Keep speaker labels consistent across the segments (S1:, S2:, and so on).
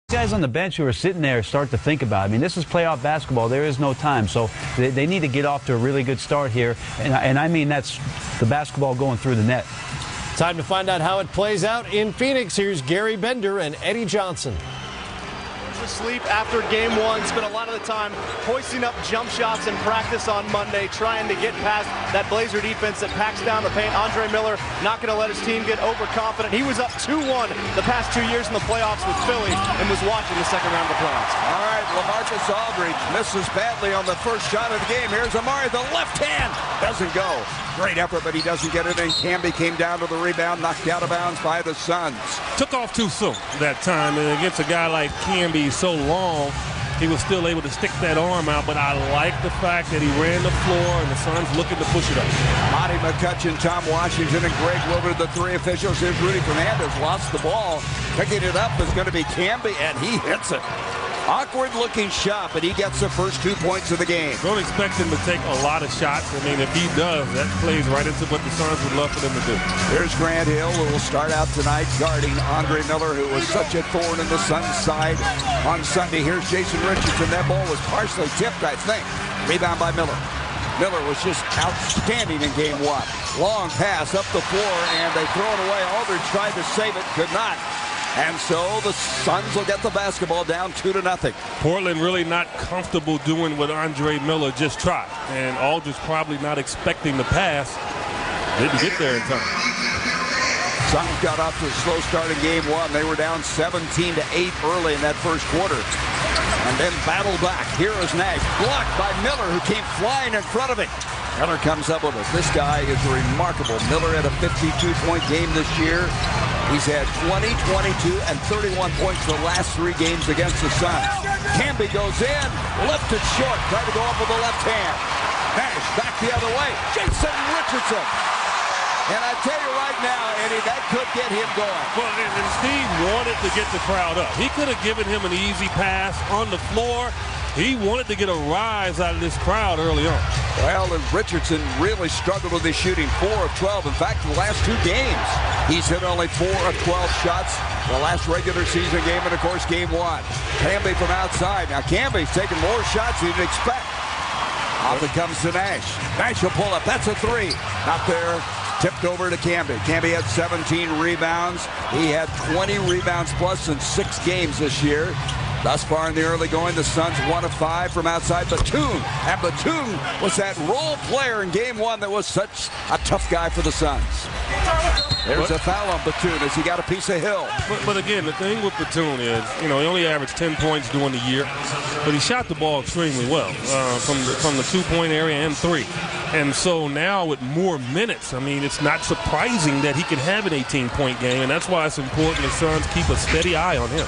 S1: Guys on the bench who are sitting there start to think about it. I mean, this is playoff basketball. There is no time. So they need to get off to a really good start here. And I mean, that's the basketball going through the net.
S2: Time to find out how it plays out in Phoenix. Here's Gary Bender and Eddie Johnson.
S3: Sleep after game one. Spent a lot of the time hoisting up jump shots in practice on Monday, trying to get past that Blazer defense that packs down the paint. Andre Miller not going to let his team get overconfident. He was up 2-1 the past 2 years in the playoffs with Philly and was watching the second round of the playoffs.
S4: All right, LaMarcus Aldridge misses badly on the first shot of the game. Here's Amari, the left hand doesn't go. Great effort, but he doesn't get it in. Camby came down to the rebound, knocked out of bounds by the Suns.
S5: Took off too soon that time, and against a guy like Camby so long, he was still able to stick that arm out, but I like the fact that he ran the floor and the Suns looking to push it up.
S4: Monty McCutcheon, Tom Washington, and Greg Wilbur, the three officials. Here's Rudy Fernandez, lost the ball. Picking it up is going to be Camby, and he hits it. Awkward-looking shot, but he gets the first 2 points of the game.
S5: Don't expect him to take a lot of shots. I mean, if he does, that plays right into what the Suns would love for them to do.
S4: Here's Grant Hill, who will start out tonight guarding Andre Miller, who was such a thorn in the Suns' side on Sunday. Here's Jason Richardson. That ball was partially tipped, I think. Rebound by Miller. Miller was just outstanding in game one. Long pass up the floor, and they throw it away. Aldridge tried to save it, could not. And so the Suns will get the basketball down 2-0.
S5: Portland really not comfortable doing what Andre Miller just tried. And Aldridge probably not expecting the pass. Didn't get there in time.
S4: Suns got off to a slow start in game one. They were down 17-8 early in that first quarter. And then battled back. Here is Nash, blocked by Miller, who came flying in front of him. Miller comes up with it. This guy is remarkable. Miller had a 52-point game this year. He's had 20, 22, and 31 points the last 3 games against the Suns. Camby goes in, lifted short, tried to go up with the left hand. Nash back the other way. Jason Richardson. And I tell you right now, Eddie, that could get him going.
S5: Well, and Steve wanted to get the crowd up. He could have given him an easy pass on the floor. He wanted to get a rise out of this crowd early on.
S4: Well, and Richardson really struggled with his shooting, 4 of 12. In fact, the last 2 games, he's hit only 4 of 12 shots. The last regular season game, and of course, game one. Camby from outside. Now, Camby's taking more shots than you'd expect. Off it comes to Nash. Nash will pull up. That's a 3. Not there. Tipped over to Camby. Camby had 17 rebounds. He had 20 rebounds plus in 6 games this year. Thus far in the early going, the Suns 1 of 5 from outside Batum. And Batum was that role player in game one that was such a tough guy for the Suns. There's a foul on Batum as he got a piece of Hill.
S5: But again, the thing with Batum is, he only averaged 10 points during the year, but he shot the ball extremely well from the 2-point area and 3. And so now with more minutes, I mean, it's not surprising that he can have an 18-point game, and that's why it's important the Suns keep a steady eye on him.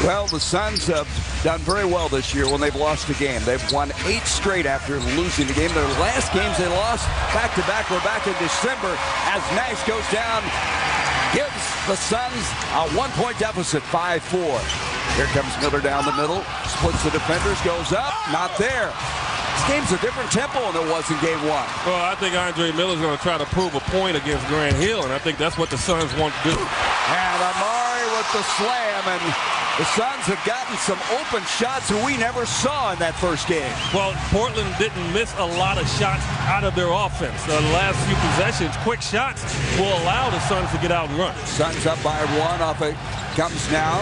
S4: Well, the Suns have done very well this year when they've lost a game. They've won 8 straight after losing the game. Their last games they lost back-to-back were back in December as Nash goes down, gives the Suns a 1-point deficit, 5-4. Here comes Miller down the middle, splits the defenders, goes up, not there. This game's a different tempo than it was in game one.
S5: Well, I think Andre Miller's going to try to prove a point against Grant Hill, and I think that's what the Suns want to do.
S4: And Amari with the slam, and the Suns have gotten some open shots that we never saw in that first game.
S5: Well, Portland didn't miss a lot of shots out of their offense. The last few possessions, quick shots will allow the Suns to get out and run.
S4: Suns up by 1 off it. Comes now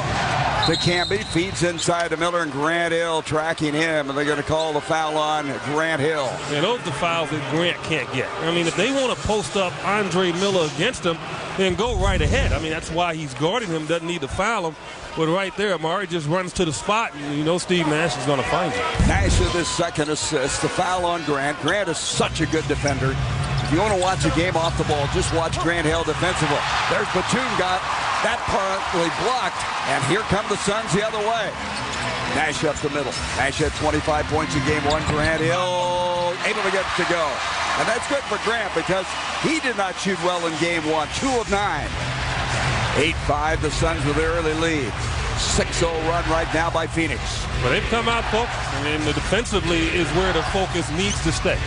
S4: to Camby, feeds inside to Miller, and Grant Hill tracking him, and they're going to call the foul on Grant Hill.
S5: Yeah, those are the fouls that Grant can't get. I mean, if they want to post up Andre Miller against him, then go right ahead. I mean, that's why he's guarding him, doesn't need to foul him. But right there, Amari just runs to the spot, and Steve Nash is going to find you.
S4: Nash with his second assist, the foul on Grant. Grant is such a good defender. If you want to watch a game off the ball, just watch Grant Hill defensively. There's Batum got that partly blocked, and here come the Suns the other way. Nash up the middle. Nash had 25 points in game one. Grant Hill able to get it to go. And that's good for Grant because he did not shoot well in game one. 2 of 9. 8-5, the Suns with their early lead. 6-0 run right now by Phoenix.
S5: Well, they've come out focused, and defensively is where the focus needs to stay.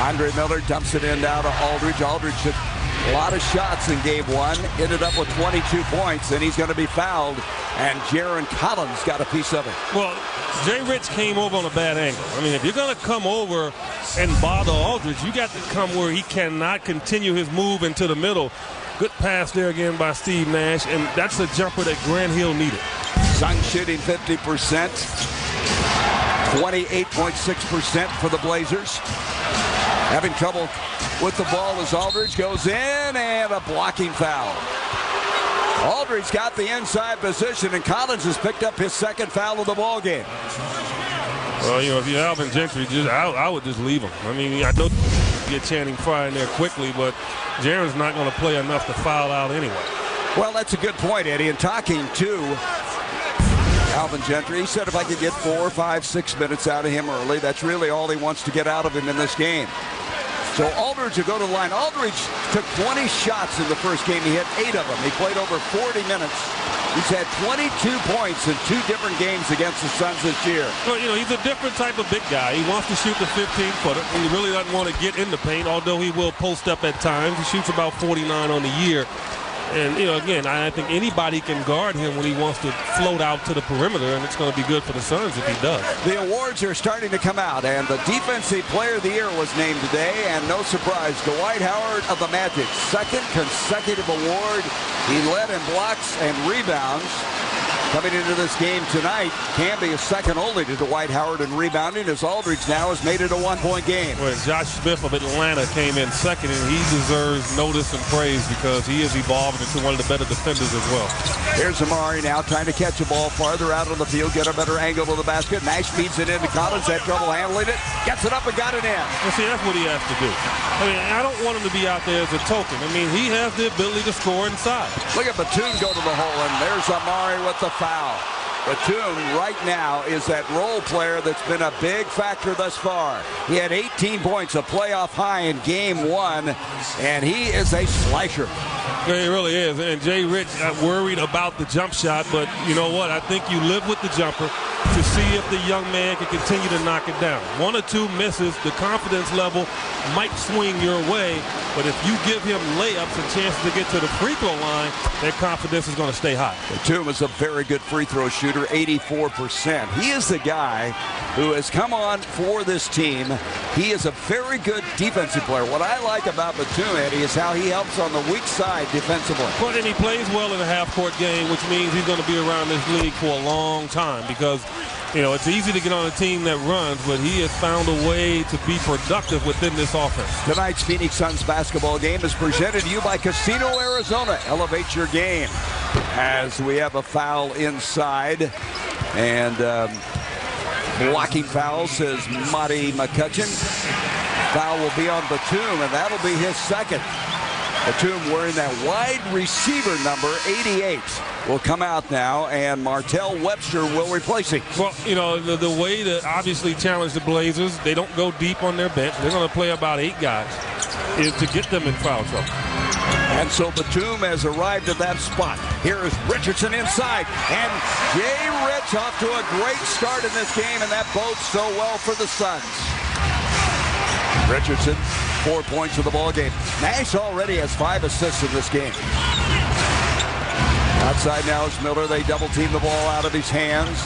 S4: Andre Miller dumps it in now to Aldridge. Aldridge A lot of shots in game one. Ended up with 22 points, and he's going to be fouled. And Jaron Collins got a piece of it.
S5: Well, Jay Rich came over on a bad angle. I mean, if you're going to come over and bother Aldridge, you got to come where he cannot continue his move into the middle. Good pass there again by Steve Nash, and that's a jumper that Grant Hill needed.
S4: Suns shooting 50%, 28.6% for the Blazers. Having trouble with the ball as Aldridge goes in, and a blocking foul. Aldridge got the inside position, and Collins has picked up his second foul of the ball game.
S5: Well, you know, if you're Alvin Gentry, I would just leave him. I mean, I know you get Channing Frye in there quickly, but Jaron's not going to play enough to foul out anyway.
S4: Well, that's a good point, Eddie. And talking to Alvin Gentry, he said if I could get 4, 5, 6 minutes out of him early, that's really all he wants to get out of him in this game. So Aldridge will go to the line. Aldridge took 20 shots in the first game. He hit 8 of them. He played over 40 minutes. He's had 22 points in 2 different games against the Suns this year.
S5: Well, you know, he's a different type of big guy. He wants to shoot the 15-footer, and he really doesn't want to get in the paint, although he will post up at times. He shoots about 49 on the year. And, you know, again, I think anybody can guard him when he wants to float out to the perimeter, and it's going to be good for the Suns if he does.
S4: The awards are starting to come out, and the Defensive Player of the Year was named today, and no surprise, Dwight Howard of the Magic, second consecutive award. He led in blocks and rebounds. Coming into this game tonight, Camby is second only to Dwight Howard in rebounding, as Aldridge now has made it a 1-point game.
S5: Well, Josh Smith of Atlanta came in second, and he deserves notice and praise because he has evolved into one of the better defenders as well.
S4: Here's Amari now trying to catch a ball farther out on the field, get a better angle to the basket. Nash feeds it into Collins, had trouble handling it, gets it up and got it in.
S5: Well, see, that's what he has to do. I mean, I don't want him to be out there as a token. I mean, he has the ability to score inside.
S4: Look at Batum go to the hole, and there's Amari with the foul. Batum right now is that role player that's been a big factor thus far. He had 18 points, a playoff high in game one, and he is a slasher.
S5: Yeah, he really is. And Jay Rich worried about the jump shot, but you know what? I think you live with the jumper to see if the young man can continue to knock it down. 1 or 2 misses, the confidence level might swing your way, but if you give him layups and chances to get to the free throw line, that confidence is going to stay high.
S4: Batum is a very good free throw shooter, 84%. He is the guy who has come on for this team. He is a very good defensive player. What I like about Batum, Eddie, is how he helps on the weak side defensively.
S5: Well, and he plays well in a half-court game, which means he's going to be around this league for a long time because, you know, it's easy to get on a team that runs, but he has found a way to be productive within this offense.
S4: Tonight's Phoenix Suns basketball game is presented to you by Casino Arizona. Elevate your game. As we have a foul inside, and blocking foul, says Monty McCutcheon. Foul will be on Batum, and that'll be his second. Batum wearing that wide receiver number 88 will come out now, and Martell Webster will replace him.
S5: Well, you know, the way to obviously challenge the Blazers, they don't go deep on their bench. They're going to play about 8 guys, is to get them in foul trouble.
S4: And so Batum has arrived at that spot. Here is Richardson inside, and Jay Rich off to a great start in this game, and that bodes so well for the Suns. Richardson, 4 points of the ball game. Nash already has 5 assists in this game. Outside now is Miller. They double team the ball out of his hands.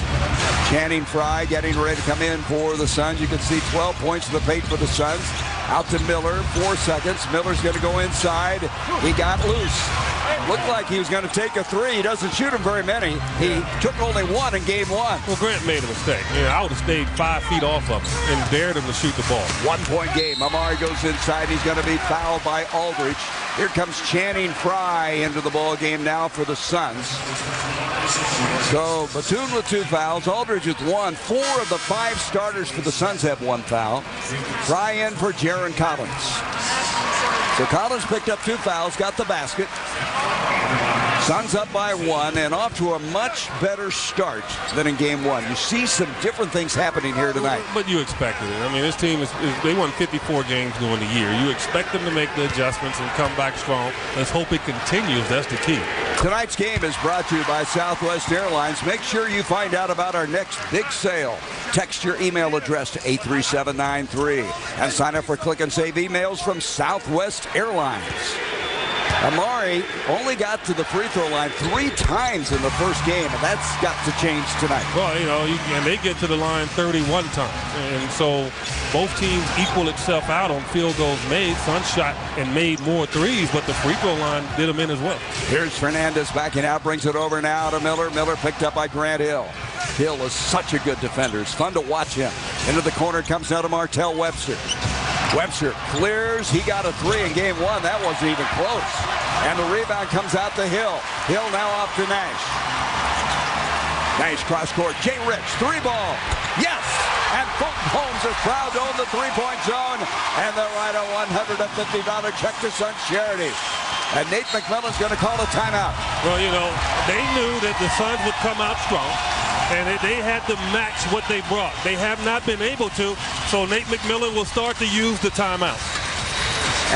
S4: Channing Frye getting ready to come in for the Suns. You can see 12 points in the paint for the Suns. Out to Miller, 4 seconds. Miller's going to go inside. He got loose. Looked like he was going to take a 3. He doesn't shoot him very many. He took only 1 in game 1.
S5: Well, Grant made a mistake. I would have stayed 5 feet off of him and dared him to shoot the ball.
S4: 1-point game. Amari goes inside. He's going to be fouled by Aldridge. Here comes Channing Frye into the ball game now for the Suns. So Batum with 2 fouls. Aldridge with 1. 4 of the 5 starters for the Suns have 1 foul. Frye in for Jaron Collins. So Collins picked up 2 fouls, got the basket. Suns up by 1 and off to a much better start than in game 1. You see some different things happening here tonight.
S5: But you expected it. I mean, this team, they won 54 games during the year. You expect them to make the adjustments and come back strong. Let's hope it continues. That's the key.
S4: Tonight's game is brought to you by Southwest Airlines. Make sure you find out about our next big sale. Text your email address to 83793 and sign up for Click and Save emails from Southwest Airlines. Amari only got to the free throw line 3 times in the first game, and that's got to change tonight.
S5: Well, and they get to the line 31 times. And so both teams equal itself out on field goals made. Suns shot and made more threes, but the free throw line did them in as well.
S4: Here's Fernandez backing out, brings it over now to Miller. Miller picked up by Grant Hill. Hill is such a good defender. It's fun to watch him. Into the corner comes now to Martell Webster. Webster clears. He got a 3 in game 1. That wasn't even close. And the rebound comes out to Hill. Hill now off to Nash. Nash cross court. Jay Rich, 3 ball. Yes! And Fulton Holmes is proud to own the 3-point zone. And they'll write a $150 check to Suns Charity. And Nate McMillan's going to call a timeout.
S5: Well, they knew that the Suns would come out strong, and they had to match what they brought. They have not been able to, so Nate McMillan will start to use the timeout.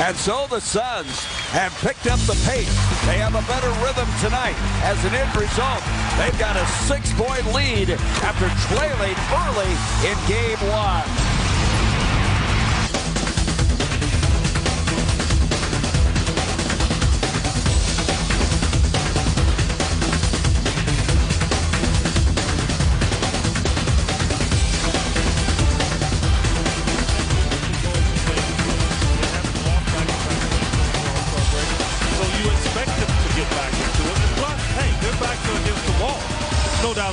S4: And so the Suns have picked up the pace. They have a better rhythm tonight. As an end result, they've got a 6-point lead after trailing early in game 1.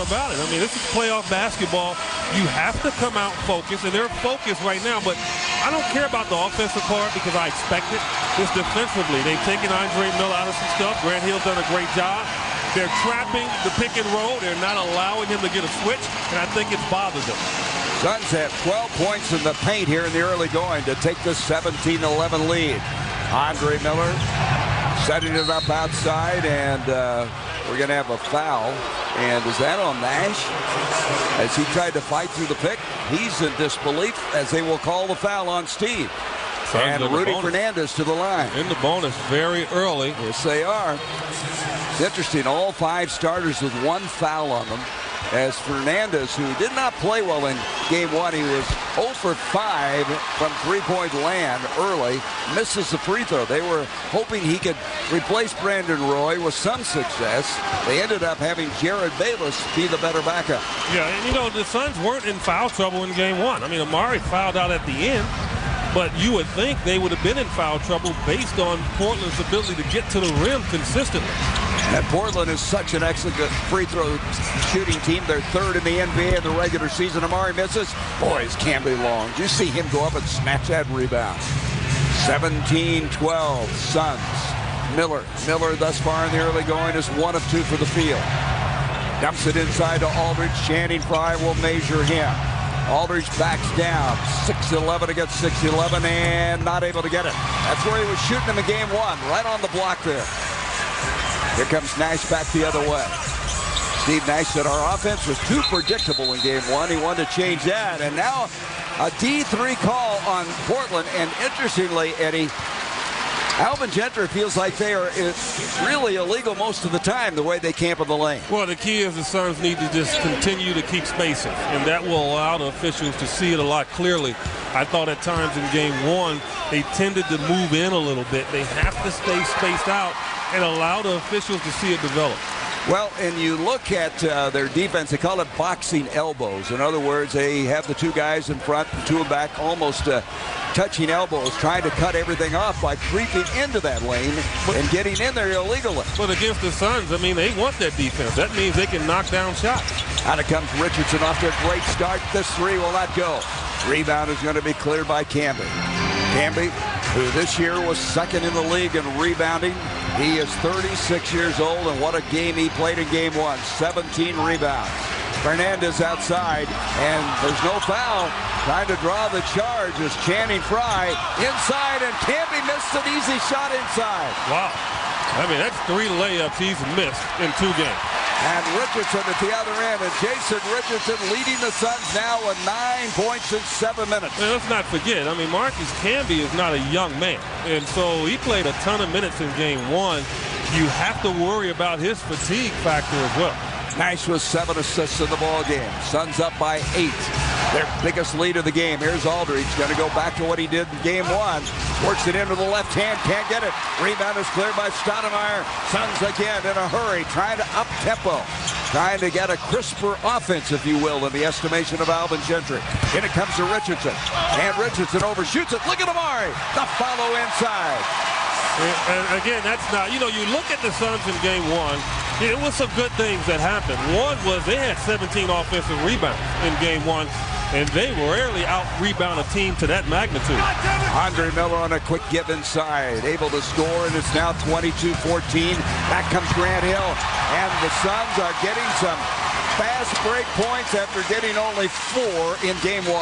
S5: About it. I mean, this is playoff basketball. You have to come out focused, and they're focused right now, but I don't care about the offensive part because I expect it. Just defensively, they've taken Andre Miller out of some stuff. Grant Hill's done a great job. They're trapping the pick and roll. They're not allowing him to get a switch, and I think it's bothered them.
S4: Suns have 12 points in the paint here in the early going to take this 17-11 lead. Andre Miller setting it up outside, and we're going to have a foul. And is that on Nash? As he tried to fight through the pick, he's in disbelief as they will call the foul on Steve. And Rudy Fernandez to the line.
S5: In the bonus very early.
S4: Yes, they are. It's interesting. All 5 starters with 1 foul on them. As Fernandez, who did not play well in game 1, he was 0 for 5 from 3-point land early, misses the free throw. They were hoping he could replace Brandon Roy with some success. They ended up having Jared Bayless be the better backup.
S5: Yeah, and the Suns weren't in foul trouble in game 1. I mean, Amari fouled out at the end, but you would think they would have been in foul trouble based on Portland's ability to get to the rim consistently.
S4: And Portland is such an excellent free throw shooting team. They're 3rd in the NBA in the regular season. Amari misses. Boys, Camby Long. Did you see him go up and snatch that rebound? 17-12 Suns. Miller thus far in the early going is 1 of 2 for the field. Dumps it inside to Aldridge. Channing Frye will measure him. Aldridge backs down. 6-11 against 6-11 and not able to get it. That's where he was shooting him in game 1. Right on the block there. Here comes Nash back the other way. Steve Nash said our offense was too predictable in game 1. He wanted to change that. And now a D3 call on Portland. And interestingly, Eddie, Alvin Gentry feels like they are really illegal most of the time, the way they camp in the lane.
S5: Well, the key is the Suns need to just continue to keep spacing, and that will allow the officials to see it a lot clearly. I thought at times in game 1, they tended to move in a little bit. They have to stay spaced out and allow the officials to see it develop.
S4: Well, and you look at their defense, they call it boxing elbows. In other words, they have the 2 guys in front, 2 back, almost touching elbows, trying to cut everything off by creeping into that lane and getting in there illegally.
S5: But against the Suns, I mean, they want that defense. That means they can knock down shots.
S4: Out it comes Richardson off to a great start. This 3 will not go. Rebound is going to be cleared by Camby. Camby, who this year was 2nd in the league in rebounding. He is 36 years old, and what a game he played in game 1. 17 rebounds. Fernandez outside, and there's no foul. Trying to draw the charge is Channing Frye inside, and Camby missed an easy shot inside.
S5: Wow. I mean, that's 3 layups he's missed in 2 games.
S4: And Richardson at the other end, and Jason Richardson leading the Suns now with 9 points in 7 minutes.
S5: And let's not forget, I mean, Marcus Camby is not a young man, and so he played a ton of minutes in game 1. You have to worry about his fatigue factor as well.
S4: Nash with 7 assists in the ball game. Suns up by 8. Their biggest lead of the game. Here's Aldridge, going to go back to what he did in game 1. Works it into the left hand, can't get it. Rebound is cleared by Stoudemire. Suns again in a hurry, trying to up tempo. Trying to get a crisper offense, if you will, in the estimation of Alvin Gentry. In it comes to Richardson. And Richardson overshoots it. Look at Amari. The follow inside.
S5: And again, that's not, you look at the Suns in game 1, it was some good things that happened. One was they had 17 offensive rebounds in game 1, and they rarely out-rebound a team to that magnitude.
S4: Andre Miller on a quick give inside, able to score, and it's now 22-14. Back comes Grant Hill, and the Suns are getting some fast break points after getting only 4 in game 1.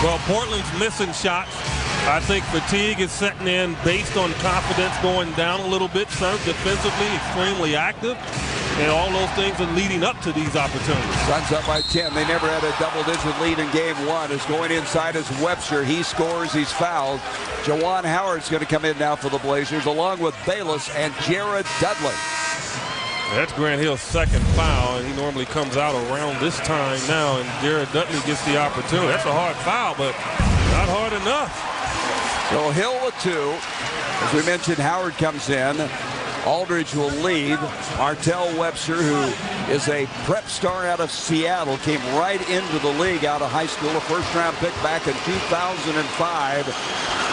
S5: Well, Portland's missing shots. I think fatigue is setting in based on confidence going down a little bit. Suns defensively extremely active, and all those things are leading up to these opportunities.
S4: Suns up by 10. They never had a double-digit lead in game 1. Is going inside as Webster. He scores. He's fouled. Jawan Howard's going to come in now for the Blazers, along with Bayless and Jared Dudley.
S5: That's Grant Hill's second foul, and he normally comes out around this time now, and Jared Dudley gets the opportunity. That's a hard foul, but not hard enough.
S4: So Hill with 2. As we mentioned, Howard comes in. Aldridge will leave. Martell Webster, who is a prep star out of Seattle, came right into the league out of high school, a first-round pick back in 2005.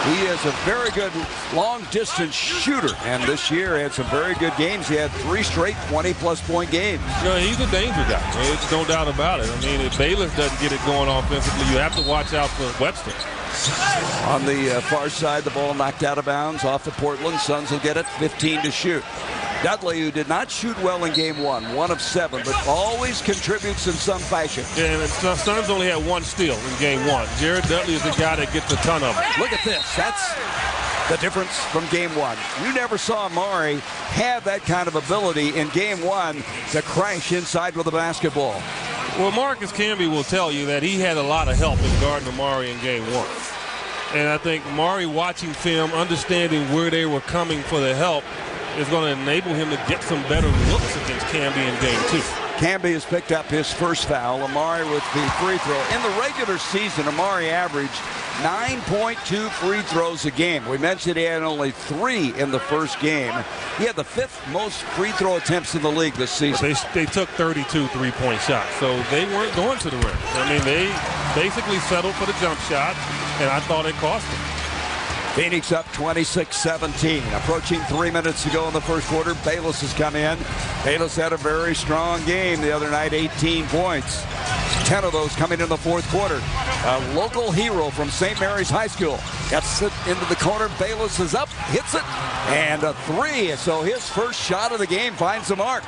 S4: He is a very good long-distance shooter, and this year had some very good games. He had 3 straight 20-plus point games.
S5: He's a danger guy. There's no doubt about it. I mean, if Bayless doesn't get it going offensively, you have to watch out for Webster.
S4: On the far side, the ball knocked out of bounds off the Portland. Suns will get it, 15 to shoot. Dudley, who did not shoot well in game 1 of 7, but always contributes in some fashion.
S5: Yeah, and the Suns only had 1 steal in game 1. Jared Dudley is the guy that gets a ton of them.
S4: Look at this. That's the difference from game 1. You never saw Amari have that kind of ability in game 1 to crash inside with the basketball.
S5: Well, Marcus Camby will tell you that he had a lot of help in guarding Amari in game 1. And I think Amari watching film, understanding where they were coming for the help, is going to enable him to get some better looks against Camby in game 2.
S4: Camby has picked up his first foul. Amari with the free throw. In the regular season, Amari averaged 9.2 free throws a game. We mentioned he had only 3 in the first game. He had the 5th most free throw attempts in the league this season.
S5: They took 32 three-point shots, so they weren't going to the rim. I mean, they basically settled for the jump shot, and I thought it cost them.
S4: Phoenix up 26-17. Approaching 3 minutes to go in the first quarter. Bayless has come in. Bayless had a very strong game the other night, 18 points. 10 of those coming in the fourth quarter. A local hero from St. Mary's High School gets it into the corner. Bayless is up, hits it, and a 3. So his first shot of the game finds the mark.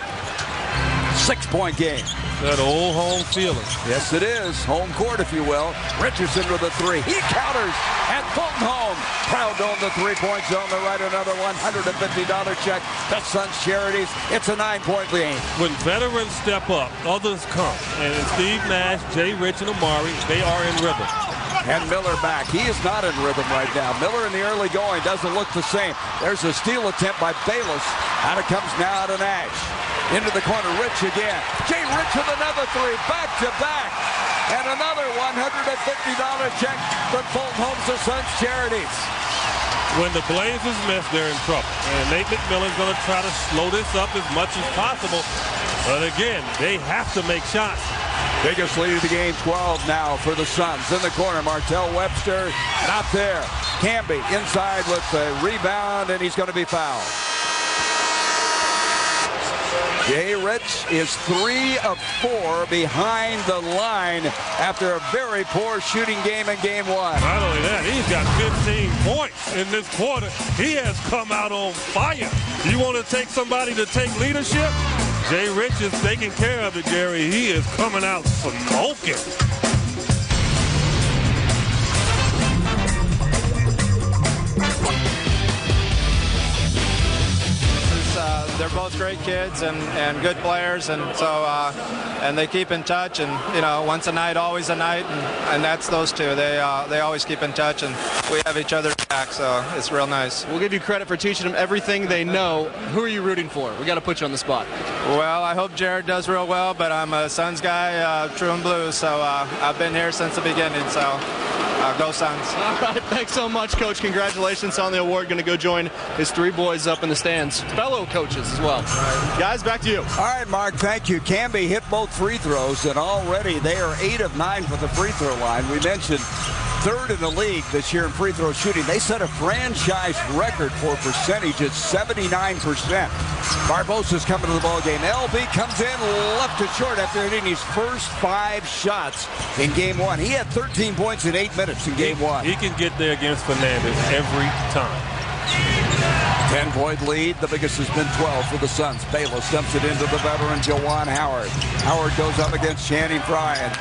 S4: 6-point game.
S5: That old home feeling.
S4: Yes, it is. Home court, if you will. Richardson with a 3. He counters at Fulton Home. Proud to own the 3-point zone. They write another $150 check to Suns Charities. It's a 9-point game.
S5: When veterans step up, others come. And Steve Nash, Jay Rich, and Amari, they are in rhythm.
S4: And Miller back. He is not in rhythm right now. Miller in the early going doesn't look the same. There's a steal attempt by Bayless. Out it comes now out of Nash. Into the corner, Rich again. Jay Rich with another 3, back to back. And another $150 check from Fulton Homes to Suns Charities.
S5: When the Blazers miss, they're in trouble. And Nate McMillan's going to try to slow this up as much as possible. But again, they have to make shots.
S4: Biggest lead of the game, 12 now for the Suns. In the corner, Martell Webster, not there. Camby inside with the rebound, and he's going to be fouled. Jay Rich is 3 of 4 behind the line after a very poor shooting game in game 1.
S5: Not only that, he's got 15 points in this quarter. He has come out on fire. You want to take somebody to take leadership? Jay Rich is taking care of it, Gary. He is coming out smoking.
S6: They're both great kids and good players, and so and they keep in touch, and once a night, always a night, and that's those two. They always keep in touch, and we have each other back, so it's real nice.
S3: We'll give you credit for teaching them everything they know. Who are you rooting for? We got to put you on the spot.
S6: Well, I hope Jared does real well, but I'm a Suns guy, true and blue, so I've been here since the beginning, so go Suns.
S3: All right, thanks so much, Coach. Congratulations on the award. Going to go join his 3 boys up in the stands, fellow coaches as well. Guys, back to you.
S4: All right, Mark, thank you. Canby hit both free throws, and already they are 8 of 9 for the free throw line. We mentioned 3rd in the league this year in free throw shooting. They set a franchise record for percentage at 79%. Barbosa's coming to the ball game. LB comes in, left it short after hitting his first 5 shots in game 1. He had 13 points in 8 minutes in game 1.
S5: He can get there against Fernandez every time.
S4: 10-point lead. The biggest has been 12 for the Suns. Bayless dumps it into the veteran Juwan Howard. Howard goes up against Channing Frye. And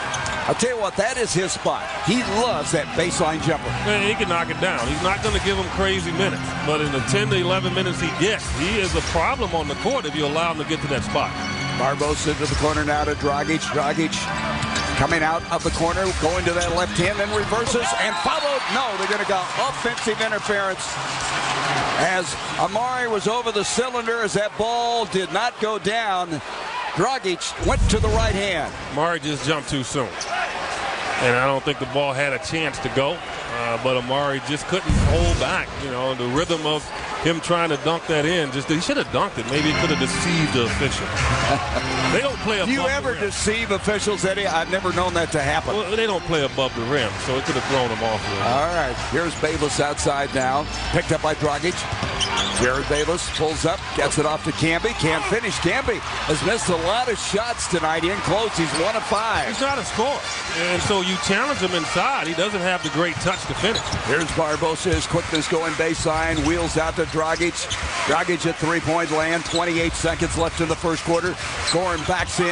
S4: I'll tell you what, that is his spot. He loves that baseline jumper.
S5: Man, he can knock it down. He's not going to give him crazy minutes. But in the 10 to 11 minutes he gets, he is a problem on the court if you allow him to get to that spot.
S4: Barbosa into the corner now to Dragic. Dragic coming out of the corner, going to that left hand, then reverses and followed. No, they're going to go offensive interference as Amari was over the cylinder as that ball did not go down. Dragic went to the right hand.
S5: Amari just jumped too soon. And I don't think the ball had a chance to go. But Amari just couldn't hold back. You know, the rhythm of him trying to dunk that in, he should have dunked it. Maybe it could have deceived the official. They don't play above the rim.
S4: Do you ever deceive officials, Eddie? I've never known that to happen.
S5: Well, they don't play above the rim, so it could have thrown them off.
S4: All right, here's Bayless outside now. Picked up by Dragic. Jared Bayless pulls up, gets it off to Canby. Can't finish. Canby has missed a lot of shots tonight. In close, he's 1 of 5.
S5: He's not a scorer. And so you challenge him inside. He doesn't have the great touch to finish.
S4: Here's Barbosa, his quickness going baseline, wheels out to Dragic. Dragic at 3-point land, 28 seconds left in the first quarter. Goran backs in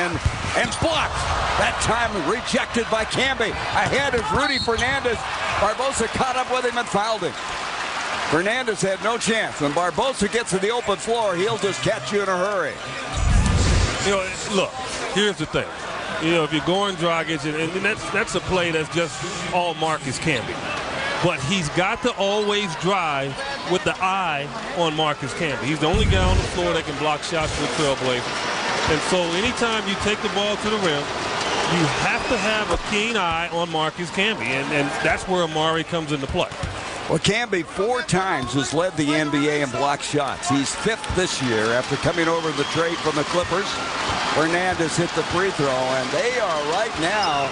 S4: and blocked. That time rejected by Canby. Ahead is Rudy Fernandez. Barbosa caught up with him and fouled him. Fernandez had no chance. When Barbosa gets to the open floor, he'll just catch you in a hurry.
S5: You know, look, here's the thing. You know, if you're going Dragic, and that's a play that's just all Marcus Camby. But he's got to always drive with the eye on Marcus Camby. He's the only guy on the floor that can block shots for the Trailblazers. And so anytime you take the ball to the rim, you have to have a keen eye on Marcus Camby. And that's where Amari comes into play.
S4: Well, Canby 4 times has led the NBA in block shots. He's 5th this year after coming over the trade from the Clippers. Fernandez hit the free throw, and they are right now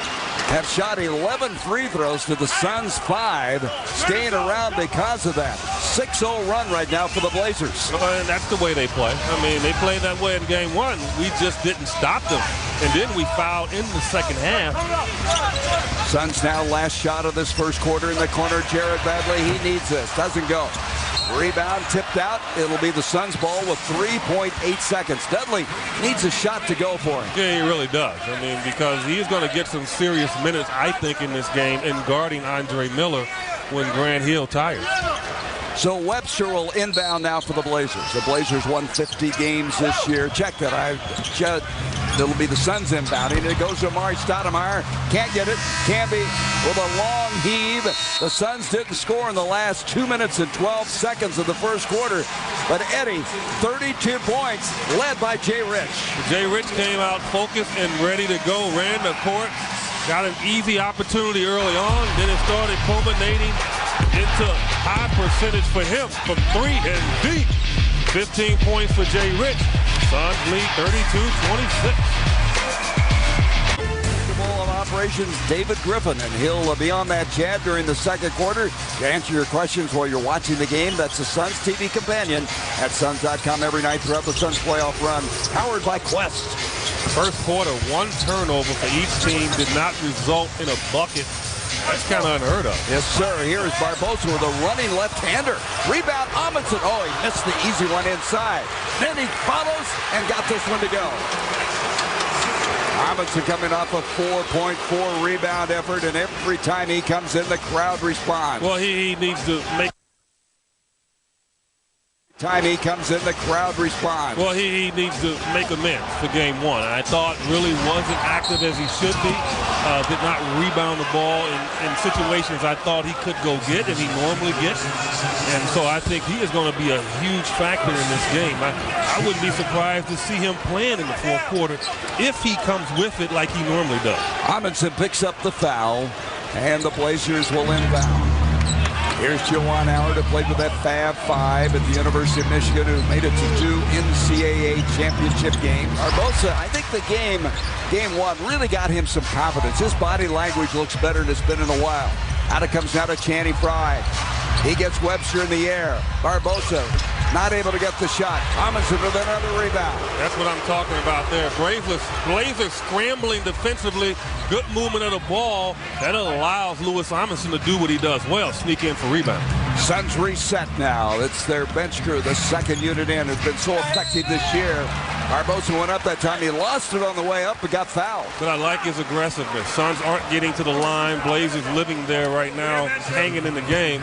S4: have shot 11 free throws to the Suns 5, staying around because of that. 6-0 run right now for the Blazers.
S5: And that's the way they play. I mean, they played that way in game 1. We just didn't stop them. And then we fouled in the second half.
S4: Suns now last shot of this first quarter in the corner. Jared Badley, he needs this. Doesn't go. Rebound tipped out. It'll be the Suns ball with 3.8 seconds. Dudley needs a shot to go for him.
S5: Yeah, he really does. I mean, because he's going to get some serious minutes, I think, in this game in guarding Andre Miller when Grant Hill tires.
S4: So Webster will inbound now for the Blazers. The Blazers won 50 games this year. Check that. It'll be the Suns inbounding. It goes to Amari Stoudemire. Can't get it. Canby with a long heave. The Suns didn't score in the last 2 minutes and 12 seconds of the first quarter. But Eddie, 32 points, led by Jay Rich.
S5: Jay Rich came out focused and ready to go. Ran the court. Got an easy opportunity early on. Then it started culminating into high percentage for him from 3 and deep. 15 points for Jay Rich. Suns lead 32-26.
S4: Of operations, David Griffin, and he'll be on that chat during the second quarter to answer your questions while you're watching the game. That's the Suns TV companion at Suns.com every night throughout the Suns playoff run. Powered by Quest.
S5: First quarter, 1 turnover for each team did not result in a bucket. That's kind of unheard of.
S4: Yes, sir. Here is Barbosa with a running left-hander. Rebound, Amundsen. Oh, he missed the easy one inside. Then he follows and got this one to go. Amundsen coming off a 4.4 rebound effort, and every time he comes in, the crowd responds.
S5: Well, he needs to make
S4: Time he comes in, the crowd responds.
S5: Well, he needs to make amends for game one. I thought really wasn't active as he should be. Did not rebound the ball in situations I thought he could go get and he normally gets. And so I think he is going to be a huge factor in this game. I wouldn't be surprised to see him playing in the fourth quarter if he comes with it like he normally does.
S4: Amundsen picks up the foul, and the Blazers will inbound. Here's Juwan Howard, who played with that Fab Five at the University of Michigan, who made it to 2 NCAA championship games. Barbosa, I think the game one, really got him some confidence. His body language looks better than it's been in a while. Out it comes now to Channing Frye. He gets Webster in the air. Barbosa not able to get the shot. Amundsen with another rebound.
S5: That's what I'm talking about there. Blazers scrambling defensively. Good movement of the ball. That allows Louis Amundsen to do what he does well, sneak in for rebound.
S4: Suns reset now. It's their bench crew, the second unit in. It's been so effective this year. Barbosa went up that time. He lost it on the way up but got fouled.
S5: But I like his aggressiveness. Suns aren't getting to the line. Blazers living there right now, hanging in the game.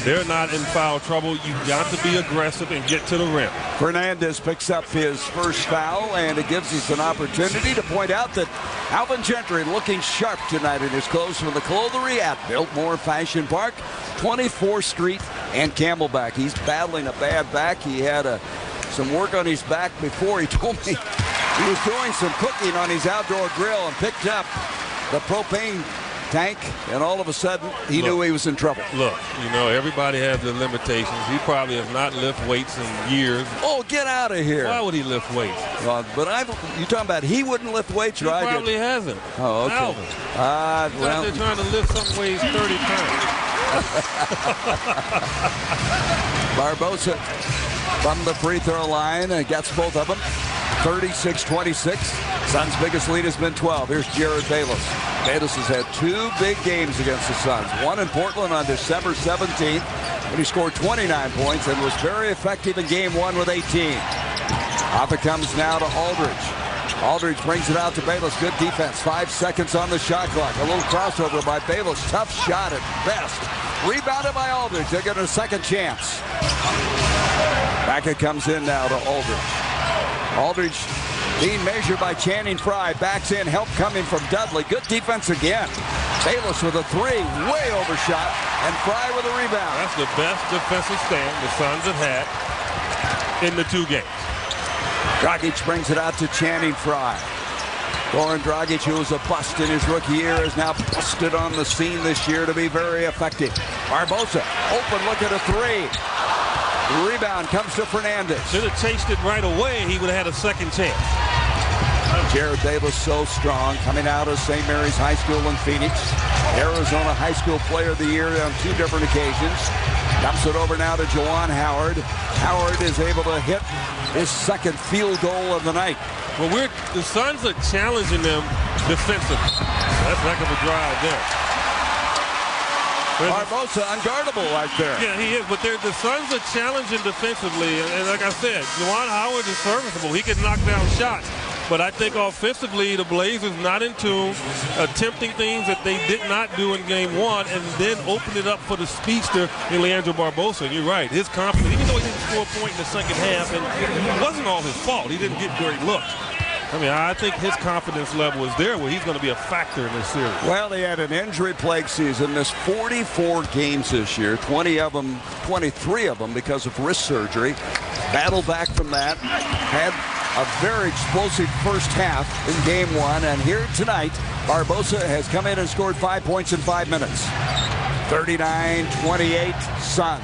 S5: They're not in foul trouble. You've got to be aggressive and get to the rim.
S4: Fernandez picks up his first foul, and it gives us an opportunity to point out that Alvin Gentry looking sharp tonight in his clothes from the Clothery at Biltmore Fashion Park, 24th Street and Camelback. He's battling a bad back. He had some work on his back before. He told me he was doing some cooking on his outdoor grill and picked up the propane tank, and all of a sudden he knew he was in trouble.
S5: Look, everybody has their limitations. He probably has not lifted weights in years.
S4: Oh, get out of here.
S5: Why would he lift weights?
S4: But you talking about he wouldn't lift weights, right?
S5: He probably hasn't.
S4: Oh, okay.
S5: Alvin.
S4: Well,
S5: they're trying to lift something weighs 30 pounds.
S4: Barbosa from the free throw line gets both of them. 36-26. Suns' biggest lead has been 12. Here's Jared Bayless. Bayless has had 2 big games against the Suns. One in Portland on December 17th when he scored 29 points and was very effective in game 1 with 18. Off it comes now to Aldridge. Aldridge brings it out to Bayless. Good defense. 5 seconds on the shot clock. A little crossover by Bayless. Tough shot at best. Rebounded by Aldridge. They're getting a second chance. Back it comes in now to Aldridge. Aldridge being measured by Channing Frye. Backs in. Help coming from Dudley. Good defense again. Bayless with a 3. Way overshot. And Frye with a rebound.
S5: That's the best defensive stand the Suns have had in the 2 games.
S4: Dragic brings it out to Channing Frye. Goran Dragic, who was a bust in his rookie year, is now busted on the scene this year to be very effective. Barbosa, open look at a 3. Rebound comes to Fernandez.
S5: Should have chased it right away. He would have had a second chance.
S4: Jared Davis so strong, coming out of St. Mary's High School in Phoenix. Arizona High School Player of the Year on 2 different occasions. Dumps it over now to Juwan Howard. Howard is able to hit his second field goal of the night.
S5: Well, the Suns are challenging them defensively. That's a heck of a drive there.
S4: Barbosa unguardable right there.
S5: Yeah, he is, but the Suns are challenging defensively, and like I said, Juwan Howard is serviceable. He can knock down shots. But I think offensively, the Blazers not in tune, attempting things that they did not do in game 1, and then open it up for the speedster in Leandro Barbosa. And you're right, his confidence, even though he didn't score a point in the second half, and it wasn't all his fault. He didn't get great looks. I mean, I think his confidence level is there where he's going to be a factor in this series.
S4: Well, he had an injury-plagued season. Missed 44 games this year, 23 of them because of wrist surgery. Battled back from that. Had a very explosive first half in game 1. And here tonight, Barbosa has come in and scored 5 points in 5 minutes. 39-28 Suns.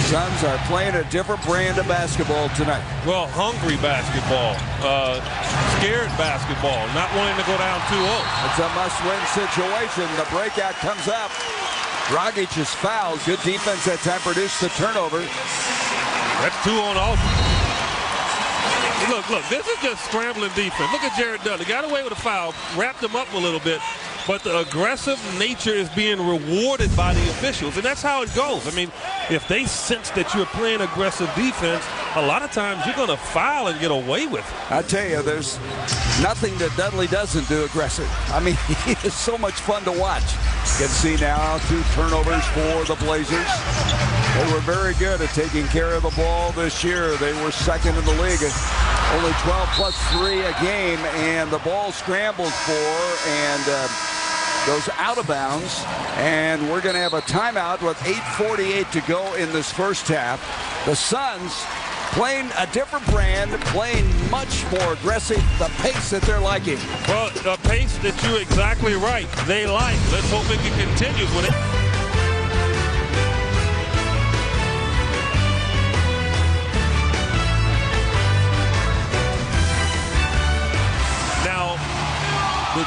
S4: Suns are playing a different brand of basketball tonight.
S5: Well, hungry basketball, scared basketball, not wanting to go down 2-0.
S4: It's a must-win situation. The breakout comes up. Dragic is fouled. Good defense that time produced the turnover.
S5: That's 2 on offense. Look, this is just scrambling defense. Look at Jared Dudley. Got away with a foul, wrapped him up a little bit. But the aggressive nature is being rewarded by the officials, and that's how it goes. I mean, if they sense that you're playing aggressive defense, a lot of times you're going to foul and get away with it.
S4: I tell you, there's nothing that Dudley doesn't do aggressive. I mean, he is so much fun to watch. You can see now 2 turnovers for the Blazers. They were very good at taking care of the ball this year. They were second in the league. Only 12 plus 3 a game, and the ball scrambled for and goes out of bounds. And we're going to have a timeout with 8:48 to go in this first half. The Suns playing a different brand, playing much more aggressive, the pace that they're liking.
S5: Well, a pace that you're exactly right. They like. Let's hope it continues with it.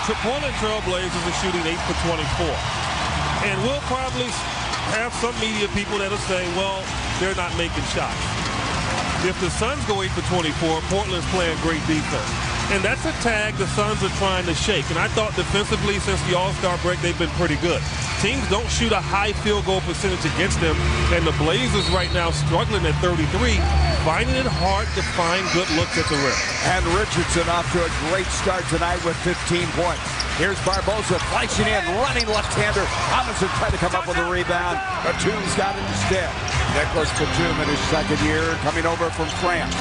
S5: The Portland Trailblazers are shooting 8 for 24. And we'll probably have some media people that'll say, well, they're not making shots. If the Suns go 8 for 24, Portland's playing great defense. And that's a tag the Suns are trying to shake. And I thought defensively since the All-Star break, they've been pretty good. Teams don't shoot a high field goal percentage against them. And the Blazers right now struggling at 33, finding it hard to find good looks at the rim.
S4: And Richardson off to a great start tonight with 15 points. Here's Barbosa flashing in, running left-hander. Robinson tried to come up with a rebound. Batum's got it instead. Nicholas Batum in his second year, coming over from France.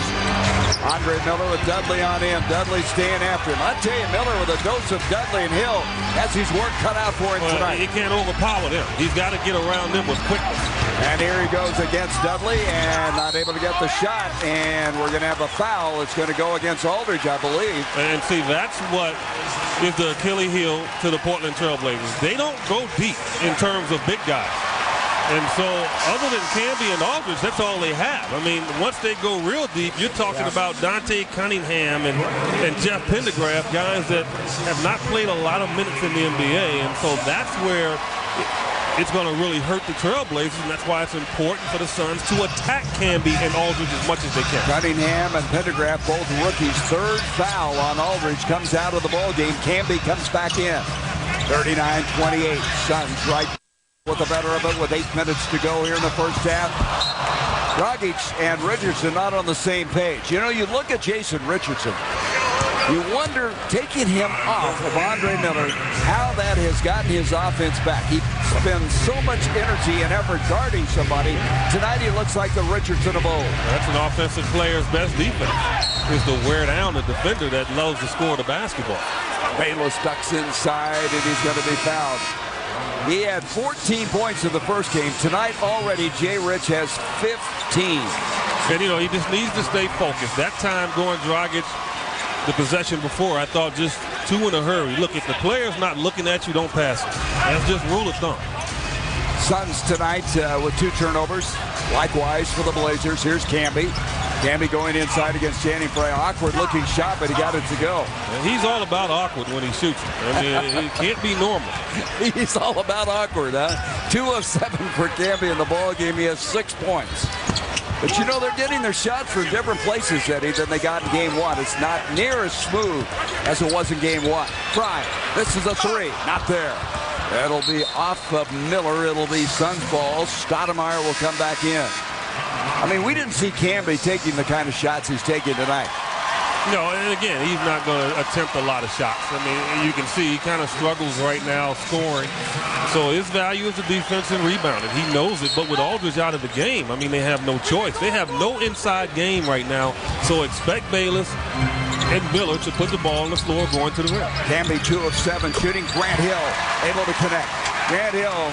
S4: Andre Miller with Dudley on in. Dudley staying after him. I tell you, Miller with a dose of Dudley and Hill has his work cut out for him tonight.
S5: He can't overpower them. He's got to get around them with quickness.
S4: And here he goes against Dudley and not able to get the shot. And we're going to have a foul. It's going to go against Aldridge, I believe.
S5: And see, that's what is the Achilles heel to the Portland Trailblazers. They don't go deep in terms of big guys. And so other than Camby and Aldridge, that's all they have. I mean, once they go real deep, you're talking about Dante Cunningham and Jeff Pendergraft, guys that have not played a lot of minutes in the NBA. And so that's where it's going to really hurt the Trailblazers, and that's why it's important for the Suns to attack Camby and Aldridge as much as they can.
S4: Cunningham and Pendergraft, both rookies. Third foul on Aldridge comes out of the ball game. Camby comes back in. 39-28. Suns right with the better of it with 8 minutes to go here in the first half. Dragic and Richardson not on the same page. You know, you look at Jason Richardson, you wonder, taking him off of Andre Miller, how that has gotten his offense back. He spends so much energy and effort guarding somebody. Tonight he looks like the Richardson of old.
S5: That's an offensive player's best defense, is to wear down the defender that loves to score the basketball.
S4: Bayless ducks inside, and he's going to be fouled. He had 14 points in the first game. Tonight already, Jay Rich has 15.
S5: And, you know, he just needs to stay focused. That time going Dragic, the possession before, I thought just too in a hurry. Look, if the player's not looking at you, don't pass it. That's just rule of thumb.
S4: Suns tonight with 2 turnovers. Likewise for the Blazers. Here's Camby. Camby going inside against Channing for an awkward-looking shot, but he got it to go.
S5: And he's all about awkward when he shoots. I mean, it can't be normal.
S4: He's all about awkward, huh? 2 of 7 for Camby in the ball game. He has 6 points. But, you know, they're getting their shots from different places, Eddie, than they got in Game 1. It's not near as smooth as it was in Game 1. Bryant, this is a 3. Not there. It'll be off of Miller. It'll be Suns ball. Stoudemire will come back in. I mean, we didn't see Camby taking the kind of shots he's taking tonight.
S5: No, and again, he's not going to attempt a lot of shots. I mean, you can see he kind of struggles right now scoring. So his value is the defense and rebounding. He knows it, but with Aldridge out of the game, I mean, they have no choice. They have no inside game right now. So expect Bayless and Miller to put the ball on the floor going to the rim.
S4: Camby 2 of 7 shooting. Grant Hill able to connect. Grant Hill,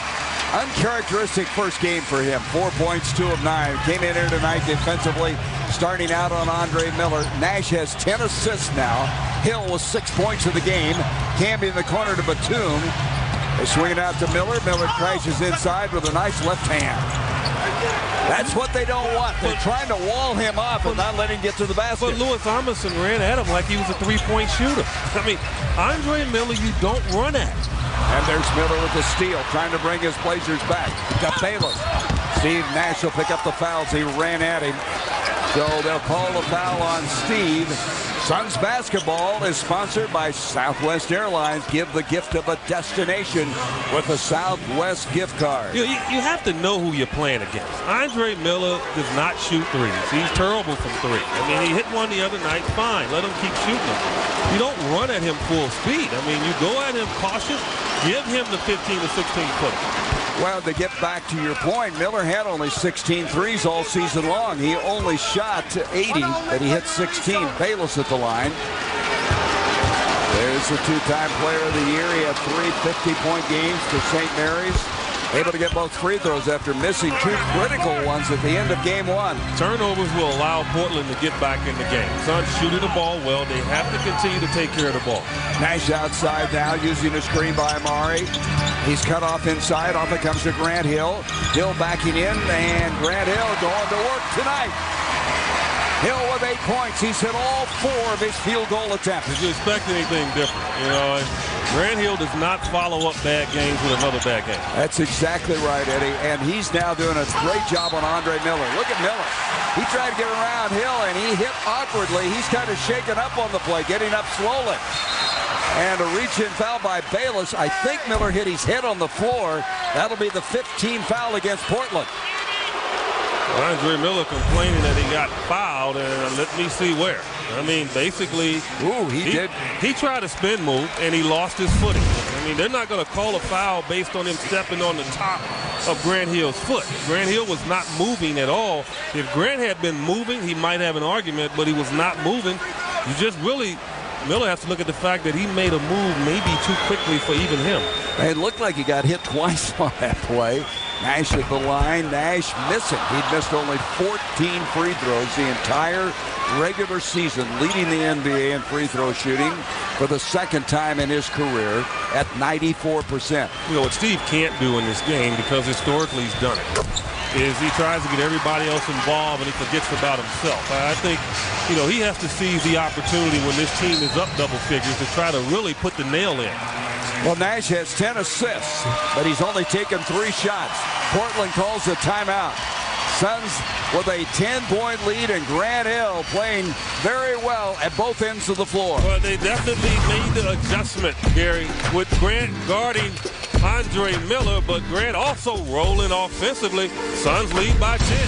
S4: uncharacteristic first game for him. 4 points, 2 of 9. Came in here tonight defensively, starting out on Andre Miller. Nash has 10 assists now. Hill with 6 points of the game. Camby in the corner to Batum. They swing it out to Miller. Miller crashes inside with a nice left hand. That's what they don't want. They're trying to wall him off and not let him get to the basket.
S5: But Louis Amundsen ran at him like he was a three-point shooter. I mean, Andre Miller, you don't run at.
S4: And there's Miller with the steal, trying to bring his Blazers back. To Bayless. Steve Nash will pick up the fouls. He ran at him. So they'll call the foul on Steve. Suns basketball is sponsored by Southwest Airlines. Give the gift of a destination with a Southwest gift card.
S5: You have to know who you're playing against. Andre Miller does not shoot threes. He's terrible from 3. I mean, he hit one the other night. Fine, let him keep shooting them. You don't run at him full speed. I mean, you go at him cautious. Give him the 15 to 16 footer.
S4: Well, to get back to your point, Miller had only 16 threes all season long. He only shot 80, but he hit 16. Bayless at the line. There's the two-time player of the year. He had 3 50-point games for St. Mary's. Able to get both free throws after missing 2 critical ones at the end of game 1.
S5: Turnovers will allow Portland to get back in the game. Suns shooting the ball well. They have to continue to take care of the ball.
S4: Nash outside now using a screen by Amari. He's cut off inside. Off it comes to Grant Hill. Hill backing in, and Grant Hill going to work tonight. Hill with 8 points. He's hit all 4 of his field goal attempts.
S5: Did you expect anything different? You know, Grant Hill does not follow up bad games with another bad game.
S4: That's exactly right, Eddie. And he's now doing a great job on Andre Miller. Look at Miller. He tried to get around Hill, and he hit awkwardly. He's kind of shaken up on the play, getting up slowly. And a reach-in foul by Bayless. I think Miller hit his head on the floor. That'll be the 15th foul against Portland.
S5: Andre Miller complaining that he got fouled, and let me see where. I mean, basically, he tried a spin move, and he lost his footing. I mean, they're not going to call a foul based on him stepping on the top of Grant Hill's foot. Grant Hill was not moving at all. If Grant had been moving, he might have an argument, but he was not moving. You just really, Miller has to look at the fact that he made a move maybe too quickly for even him.
S4: It looked like he got hit twice on that play. Nash at the line. Nash missing. He'd missed only 14 free throws the entire regular season, leading the NBA in free throw shooting for the 2nd time in his career at 94%.
S5: You know what Steve can't do in this game, because historically he's done it, is he tries to get everybody else involved and he forgets about himself. I think, you know, he has to seize the opportunity when this team is up double figures to try to really put the nail in.
S4: Well, Nash has 10 assists, but he's only taken 3 shots. Portland calls a timeout. Suns with a 10-point lead, and Grant Hill playing very well at both ends of the floor.
S5: Well, they definitely made the adjustment, Gary, with Grant guarding Andre Miller, but Grant also rolling offensively. Suns lead by 10.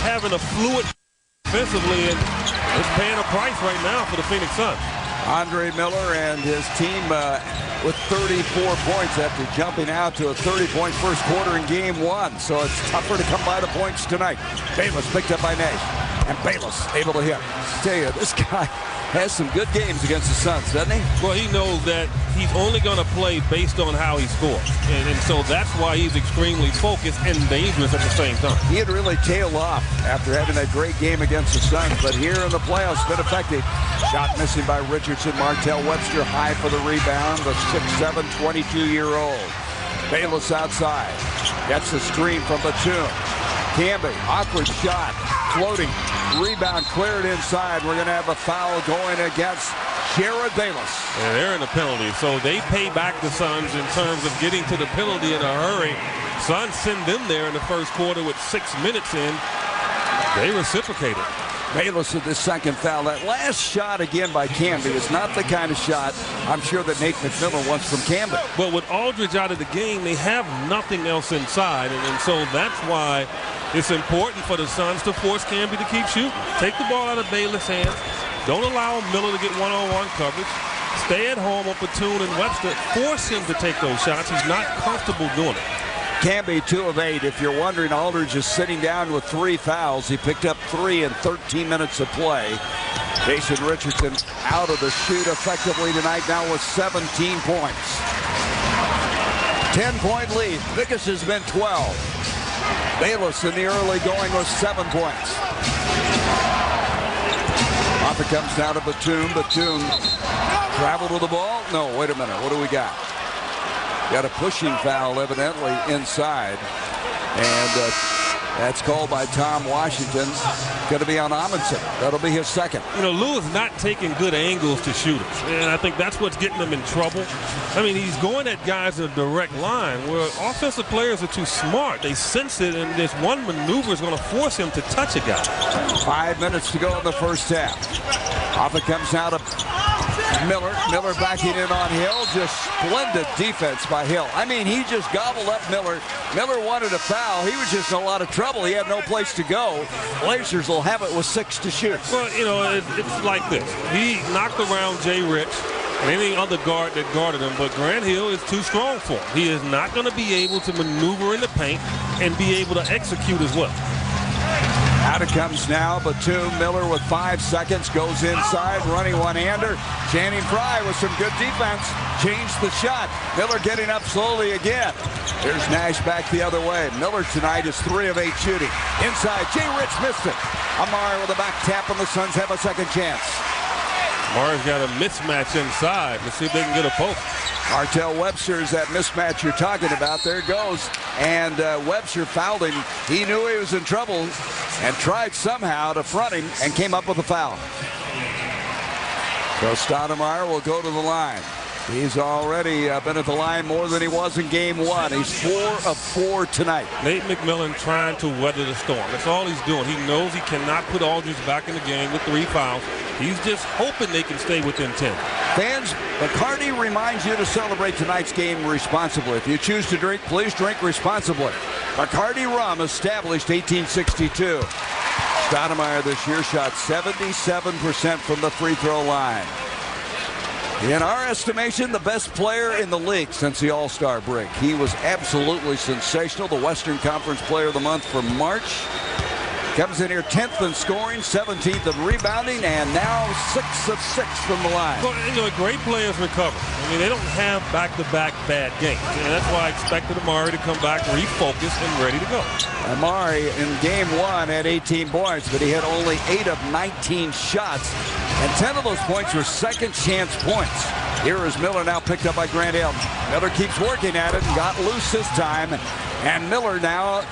S5: Having a fluid offensively, and it's paying a price right now for the Phoenix Suns.
S4: Andre Miller and his team with 34 points after jumping out to a 30-point first quarter in game 1. So it's tougher to come by the points tonight. Bayless picked up by Nash, and Bayless able to hit. I tell you, this guy has some good games against the Suns, doesn't he?
S5: Well, he knows that he's only going to play based on how he scores. And so that's why he's extremely focused and dangerous at the same time.
S4: He had really tailed off after having that great game against the Suns, but here in the playoffs, been effective. Shot missing by Richardson. Martell Webster high for the rebound, the 6'7", 22-year-old. Bayless outside. Gets the screen from Batum. Camby, awkward shot, floating. Rebound cleared inside. We're going to have a foul going against Jared Bayless.
S5: And they're in a penalty, so they pay back the Suns in terms of getting to the penalty in a hurry. Suns send them there in the first quarter with 6 minutes in. They reciprocated.
S4: Bayless with the 2nd foul. That last shot again by Camby is not the kind of shot I'm sure that Nate McMillan wants from Camby.
S5: But with Aldridge out of the game, they have nothing else inside, and so that's why it's important for the Suns to force Camby to keep shooting. Take the ball out of Bayless' hands. Don't allow Miller to get one-on-one coverage. Stay at home on Batum and Webster. Force him to take those shots. He's not comfortable doing it.
S4: Camby 2 of 8. If you're wondering, Aldridge is sitting down with 3 fouls. He picked up 3 in 13 minutes of play. Jason Richardson out of the shoot effectively tonight, now with 17 points. 10-point lead. Biggest has been 12. Bayless in the early going with 7 points. Off it comes down to Batum. Batum traveled with the ball. No, wait a minute. What do we got? Got a pushing foul evidently inside. And that's called by Tom Washington. Going to be on Amundsen. That'll be his 2nd.
S5: You know, Lou is not taking good angles to shooters, and I think that's what's getting him in trouble. I mean, he's going at guys in a direct line where offensive players are too smart. They sense it, and this one maneuver is going to force him to touch a guy.
S4: 5 minutes to go in the first half. Off it comes out of Miller. Miller backing in on Hill. Just splendid defense by Hill. I mean, he just gobbled up Miller. Miller wanted a foul. He was just in a lot of trouble. He had no place to go. Blazers will have it with 6 to shoot.
S5: Well, you know, it's like this. He knocked around Jay Rich and any other guard that guarded him, but Grant Hill is too strong for him. He is not going to be able to maneuver in the paint and be able to execute as well.
S4: Out it comes now, Batum. Miller with 5 seconds goes inside, running one-hander. Channing Frye with some good defense. Changed the shot. Miller getting up slowly again. Here's Nash back the other way. Miller tonight is 3 of 8 shooting. Inside, Jay Rich missed it. Amari with a back tap, and the Suns have a second chance.
S5: Amari's got a mismatch inside. Let's see if they can get a post.
S4: Martell Webster is that mismatch you're talking about. There it goes. And Webster fouled him. He knew he was in trouble and tried somehow to front him and came up with a foul. So Stoudemire will go to the line. He's already been at the line more than he was in game 1. He's 4 of 4 tonight.
S5: Nate McMillan trying to weather the storm. That's all he's doing. He knows he cannot put Aldridge back in the game with 3 fouls. He's just hoping they can stay within 10.
S4: Fans, McCarty reminds you to celebrate tonight's game responsibly. If you choose to drink, please drink responsibly. McCarty Rum, established 1862. Stoudemire this year shot 77% from the free throw line. In our estimation, the best player in the league since the All-Star break. He was absolutely sensational. The Western Conference Player of the Month for March. Comes in here 10th in scoring, 17th in rebounding, and now 6 of 6 from the line.
S5: Well, you know, great players recover. I mean, they don't have back-to-back bad games. And that's why I expected Amari to come back refocused and ready to go.
S4: Amari in game 1 had 18 points, but he had only 8 of 19 shots. And 10 of those points were second chance points. Here is Miller, now picked up by Grant Hill. Miller keeps working at it and got loose this time. And Miller now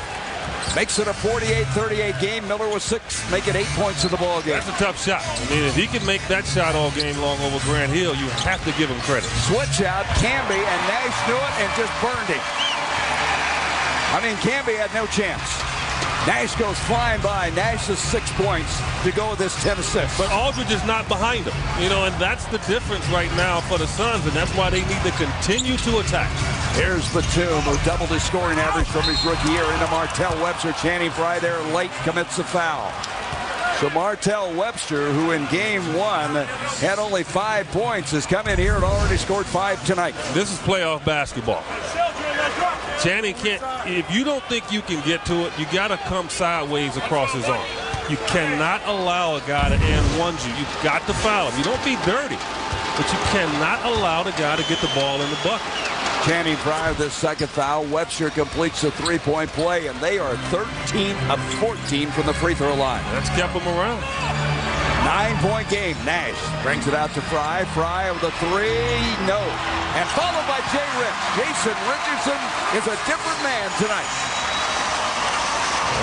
S4: makes it a 48-38 game. Miller with 6, make it 8 points in the ball game.
S5: That's a tough shot. I mean, if he can make that shot all game long over Grant Hill, you have to give him credit.
S4: Switch out, Camby, and Nash knew it and just burned him. I mean, Camby had no chance. Nash goes flying by. Nash has 6 points to go with this 10 assists.
S5: But Aldridge is not behind him, you know, and that's the difference right now for the Suns, and that's why they need to continue to attack.
S4: Here's Batum, who doubled his scoring average from his rookie year, into Martell Webster. Channing Frye there late commits a foul. So Martell Webster, who in game 1 had only 5 points, has come in here and already scored 5 tonight.
S5: This is playoff basketball. Channing can't, if you don't think you can get to it, you got to come sideways across his arm. You cannot allow a guy to and-one you. You've got to foul him. You don't be dirty, but you cannot allow the guy to get the ball in the bucket.
S4: Channing Frye with this second foul. Webster completes the 3-point play, and they are 13 of 14 from the free throw line.
S5: That's kept them around.
S4: 9-point game. Nash brings it out to Frye. Frye with a 3, no. And followed by Jay Rich. Jason Richardson is a different man tonight.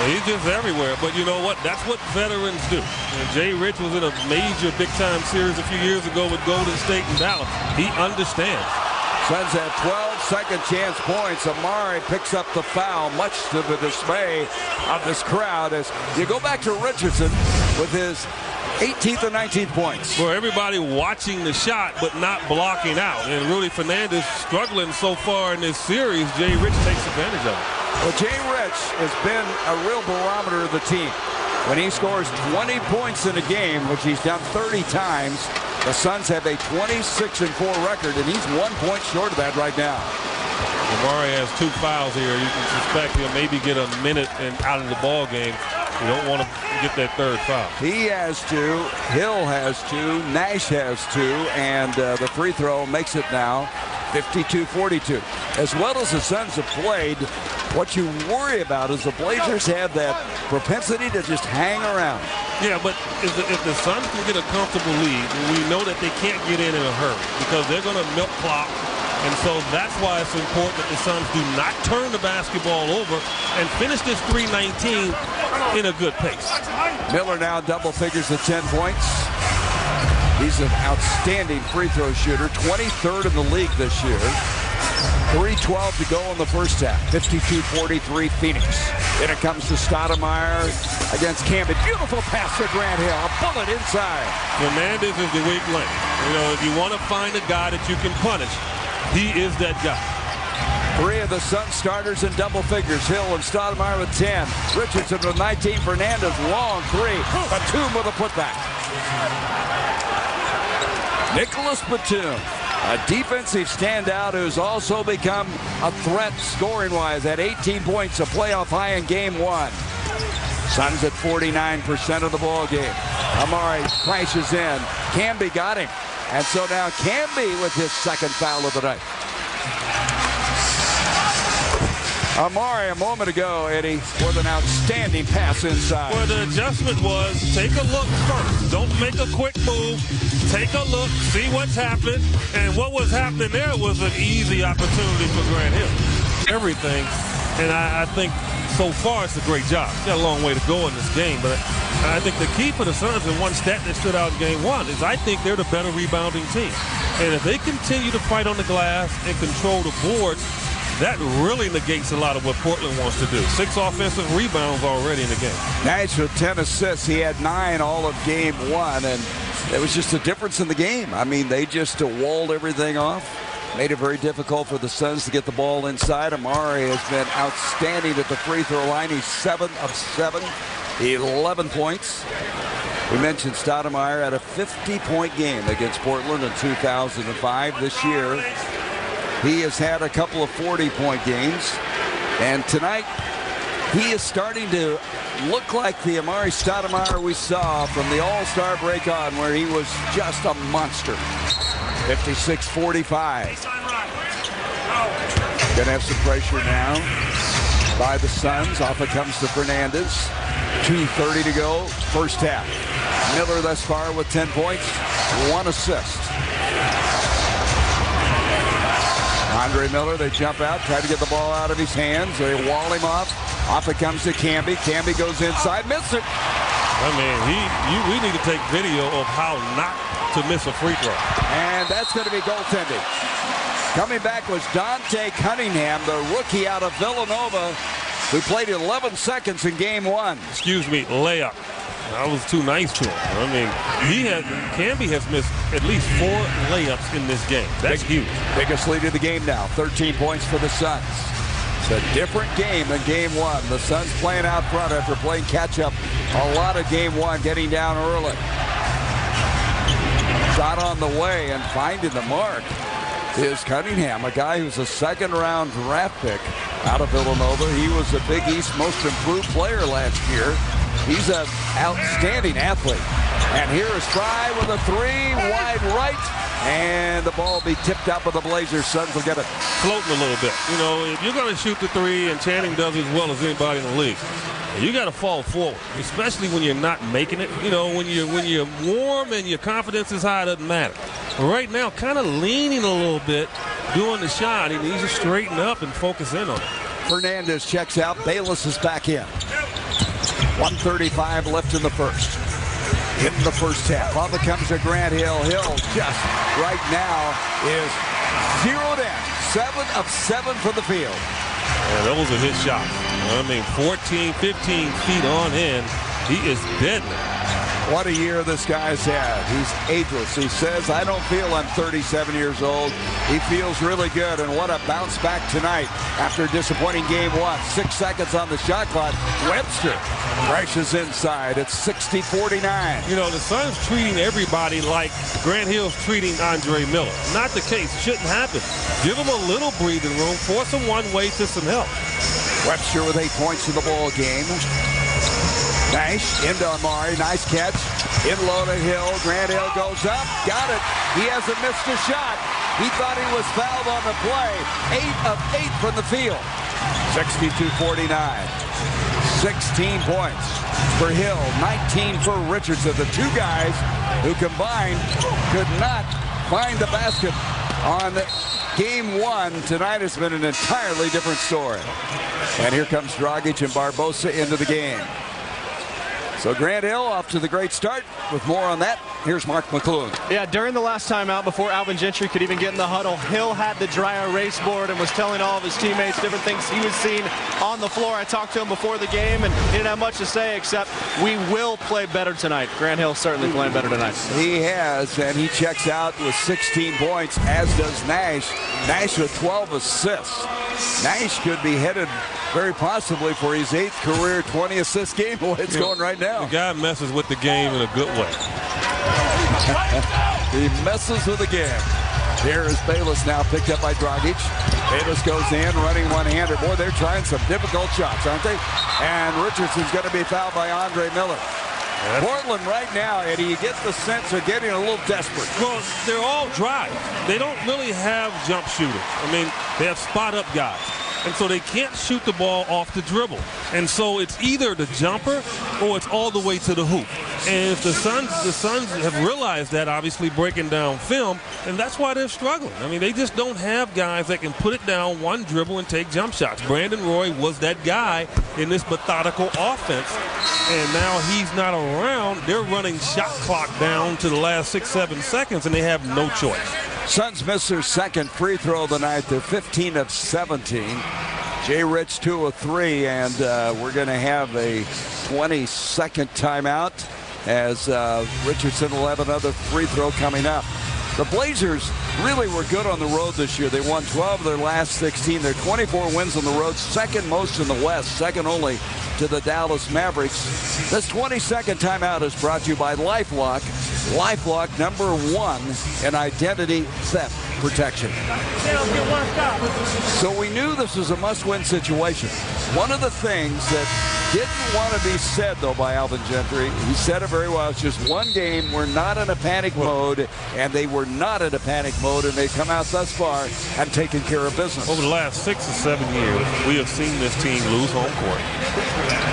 S5: Well, he's just everywhere, but you know what? That's what veterans do. And Jay Rich was in a major big-time series a few years ago with Golden State and Dallas. He understands.
S4: Suns have 12 second chance points. Amari picks up the foul, much to the dismay of this crowd, as you go back to Richardson with his 18th and 19th points.
S5: For everybody watching the shot but not blocking out. And Rudy Fernandez struggling so far in this series. Jay Rich takes advantage of it.
S4: Well, Jay Rich has been a real barometer of the team. When he scores 20 points in a game, which he's done 30 times, the Suns have a 26-4 record, and he's 1 point short of that right now.
S5: Amari has 2 fouls here. You can suspect he'll maybe get a minute and out of the ball game. You don't want to get that 3rd foul.
S4: He has 2, Hill has 2, Nash has 2, and the free throw makes it now 52-42. As well as the Suns have played, what you worry about is the Blazers have that propensity to just hang around.
S5: Yeah, but if the Suns can get a comfortable lead, we know that they can't get in a hurry because they're going to milk clock. And so that's why it's important that the Suns do not turn the basketball over and finish this 3-19 in a good pace.
S4: Miller now double figures at 10 points. He's an outstanding free throw shooter, 23rd in the league this year. 3:12 to go in the first half. 52-43 Phoenix. Then it comes to Stoudemire against Camby. Beautiful pass to Grant Hill. A bullet inside.
S5: Fernandez is the weak link. You know, if you want to find a guy that you can punish, he is that guy.
S4: 3 of the Suns starters in double figures. Hill and Stoudemire with 10. Richardson with 19. Fernandez, long 3. Batum with a putback. Nicholas Batum, a defensive standout who's also become a threat scoring-wise at 18 points, a playoff high in game 1. Suns at 49% of the ball game. Amari crashes in. Camby got him. And so now Camby with his second foul of the night. Amari a moment ago, Eddie, with an outstanding pass inside.
S5: Well, the adjustment was take a look first. Don't make a quick move. Take a look, see what's happening. And what was happening there was an easy opportunity for Grant Hill. Everything. And I think so far it's a great job. Got a long way to go in this game. But I think the key for the Suns, and one stat that stood out in game 1, is I think they're the better rebounding team. And if they continue to fight on the glass and control the boards, that really negates a lot of what Portland wants to do. 6 offensive rebounds already in the game.
S4: Nash with 10 assists. He had 9 all of game 1, and it was just a difference in the game. I mean, they just walled everything off. Made it very difficult for the Suns to get the ball inside. Amari has been outstanding at the free throw line. He's 7 of 7, 11 points. We mentioned Stoudemire had a 50-point game against Portland in 2005. This year, he has had a couple of 40-point games. And tonight, he is starting to look like the Amari Stoudemire we saw from the All-Star break on, where he was just a monster. 56-45. Gonna have some pressure now by the Suns. Off it comes to Fernandez. 2:30 to go, first half. Miller thus far with 10 points, 1 assist. Andre Miller, they jump out, try to get the ball out of his hands. They wall him off. Off it comes to Camby. Camby goes inside, misses it.
S5: I mean, we need to take video of how not to miss a free throw.
S4: And that's going to be goaltending. Coming back was Dante Cunningham, the rookie out of Villanova, who played 11 seconds in game 1.
S5: Excuse me, layup. I was too nice to him. I mean, Camby has missed at least 4 layups in this game. That's huge.
S4: Biggest lead of the game now, 13 points for the Suns. It's a different game than game 1. The Suns playing out front after playing catch-up a lot of game 1, getting down early. Shot on the way and finding the mark is Cunningham, a guy who's a second-round draft pick out of Villanova. He was the Big East most improved player last year. He's an outstanding athlete. And here is Fry with a 3, wide right. And the ball will be tipped out by the Blazers. Suns will get it.
S5: Floating a little bit. You know, if you're going to shoot the 3, and Channing does it as well as anybody in the league, you got to fall forward, especially when you're not making it. You know, when you're warm and your confidence is high, it doesn't matter. But right now, kind of leaning a little bit, doing the shot. He needs to straighten up and focus in on it.
S4: Fernandez checks out. Bayless is back in. 1:35 left in the first. In the first half. Off it comes to Grant Hill. Hill just right now is zeroed in. 7 of 7 from the field.
S5: Yeah, that was a hit shot. I mean, 14, 15 feet on in. He is deadly.
S4: What a year this guy's had. He's ageless. He says, I don't feel I'm 37 years old. He feels really good, and what a bounce back tonight after a disappointing game 1. 6 seconds on the shot clock. Webster crashes inside. It's 60-49.
S5: You know, the Suns treating everybody like Grant Hill's treating Andre Miller. Not the case. It shouldn't happen. Give him a little breathing room. Force him one way to some help.
S4: Webster with 8 points in the ball game. Nash into Amari, nice catch. In low to Hill, Grant Hill goes up, got it. He hasn't missed a shot. He thought he was fouled on the play. 8 of 8 from the field. 62-49. 16 points for Hill, 19 for Richardson. The 2 guys who combined could not find the basket on game 1. Tonight has been an entirely different story. And here comes Dragic and Barbosa into the game. So Grant Hill off to the great start. With more on that Here's Mark McClune.
S3: Yeah, during the last timeout, before Alvin Gentry could even get in the huddle, Hill had the dry erase board and was telling all of his teammates different things he was seeing on the floor. I talked to him before the game, and he didn't have much to say except we will play better tonight. Grant Hill certainly playing better tonight.
S4: He has, and he checks out with 16 points, as does Nash. Nash with 12 assists. Nash could be headed very possibly for his 8th career 20-assist game. It's going right now.
S5: The guy messes with the game in a good way.
S4: He messes with the game. Here is Bayless now picked up by Dragic. Bayless goes in, running one-hander. Boy, they're trying some difficult shots, aren't they? And Richardson's going to be fouled by Andre Miller. Portland right now, Eddie, you get the sense of getting a little desperate.
S5: Well, they're all dry. They don't really have jump shooters. I mean, they have spot-up guys. And so they can't shoot the ball off the dribble. And so it's either the jumper or it's all the way to the hoop. And if the Suns have realized that, obviously breaking down film, and that's why they're struggling. I mean, they just don't have guys that can put it down one dribble and take jump shots. Brandon Roy was that guy in this methodical offense. And now he's not around. They're running shot clock down to the last 6-7 seconds, and they have no choice.
S4: Suns miss their second free throw of the night. They're 15 of 17. Jay Rich 2 of 3, and we're going to have a 22nd timeout as Richardson will have another free throw coming up. The Blazers really were good on the road this year. They won 12 of their last 16. They're 24 wins on the road, second most in the West, second only to the Dallas Mavericks. This 22nd timeout is brought to you by LifeLock. LifeLock, #1 in identity theft protection. So we knew this was a must-win situation. One of the things that didn't want to be said, though, by Alvin Gentry, he said it very well, it's just one game, we're not in a panic mode, and they were not in a panic mode, and they've come out thus far and taken care of business.
S5: Over the last 6 or 7 years, we have seen this team lose home court.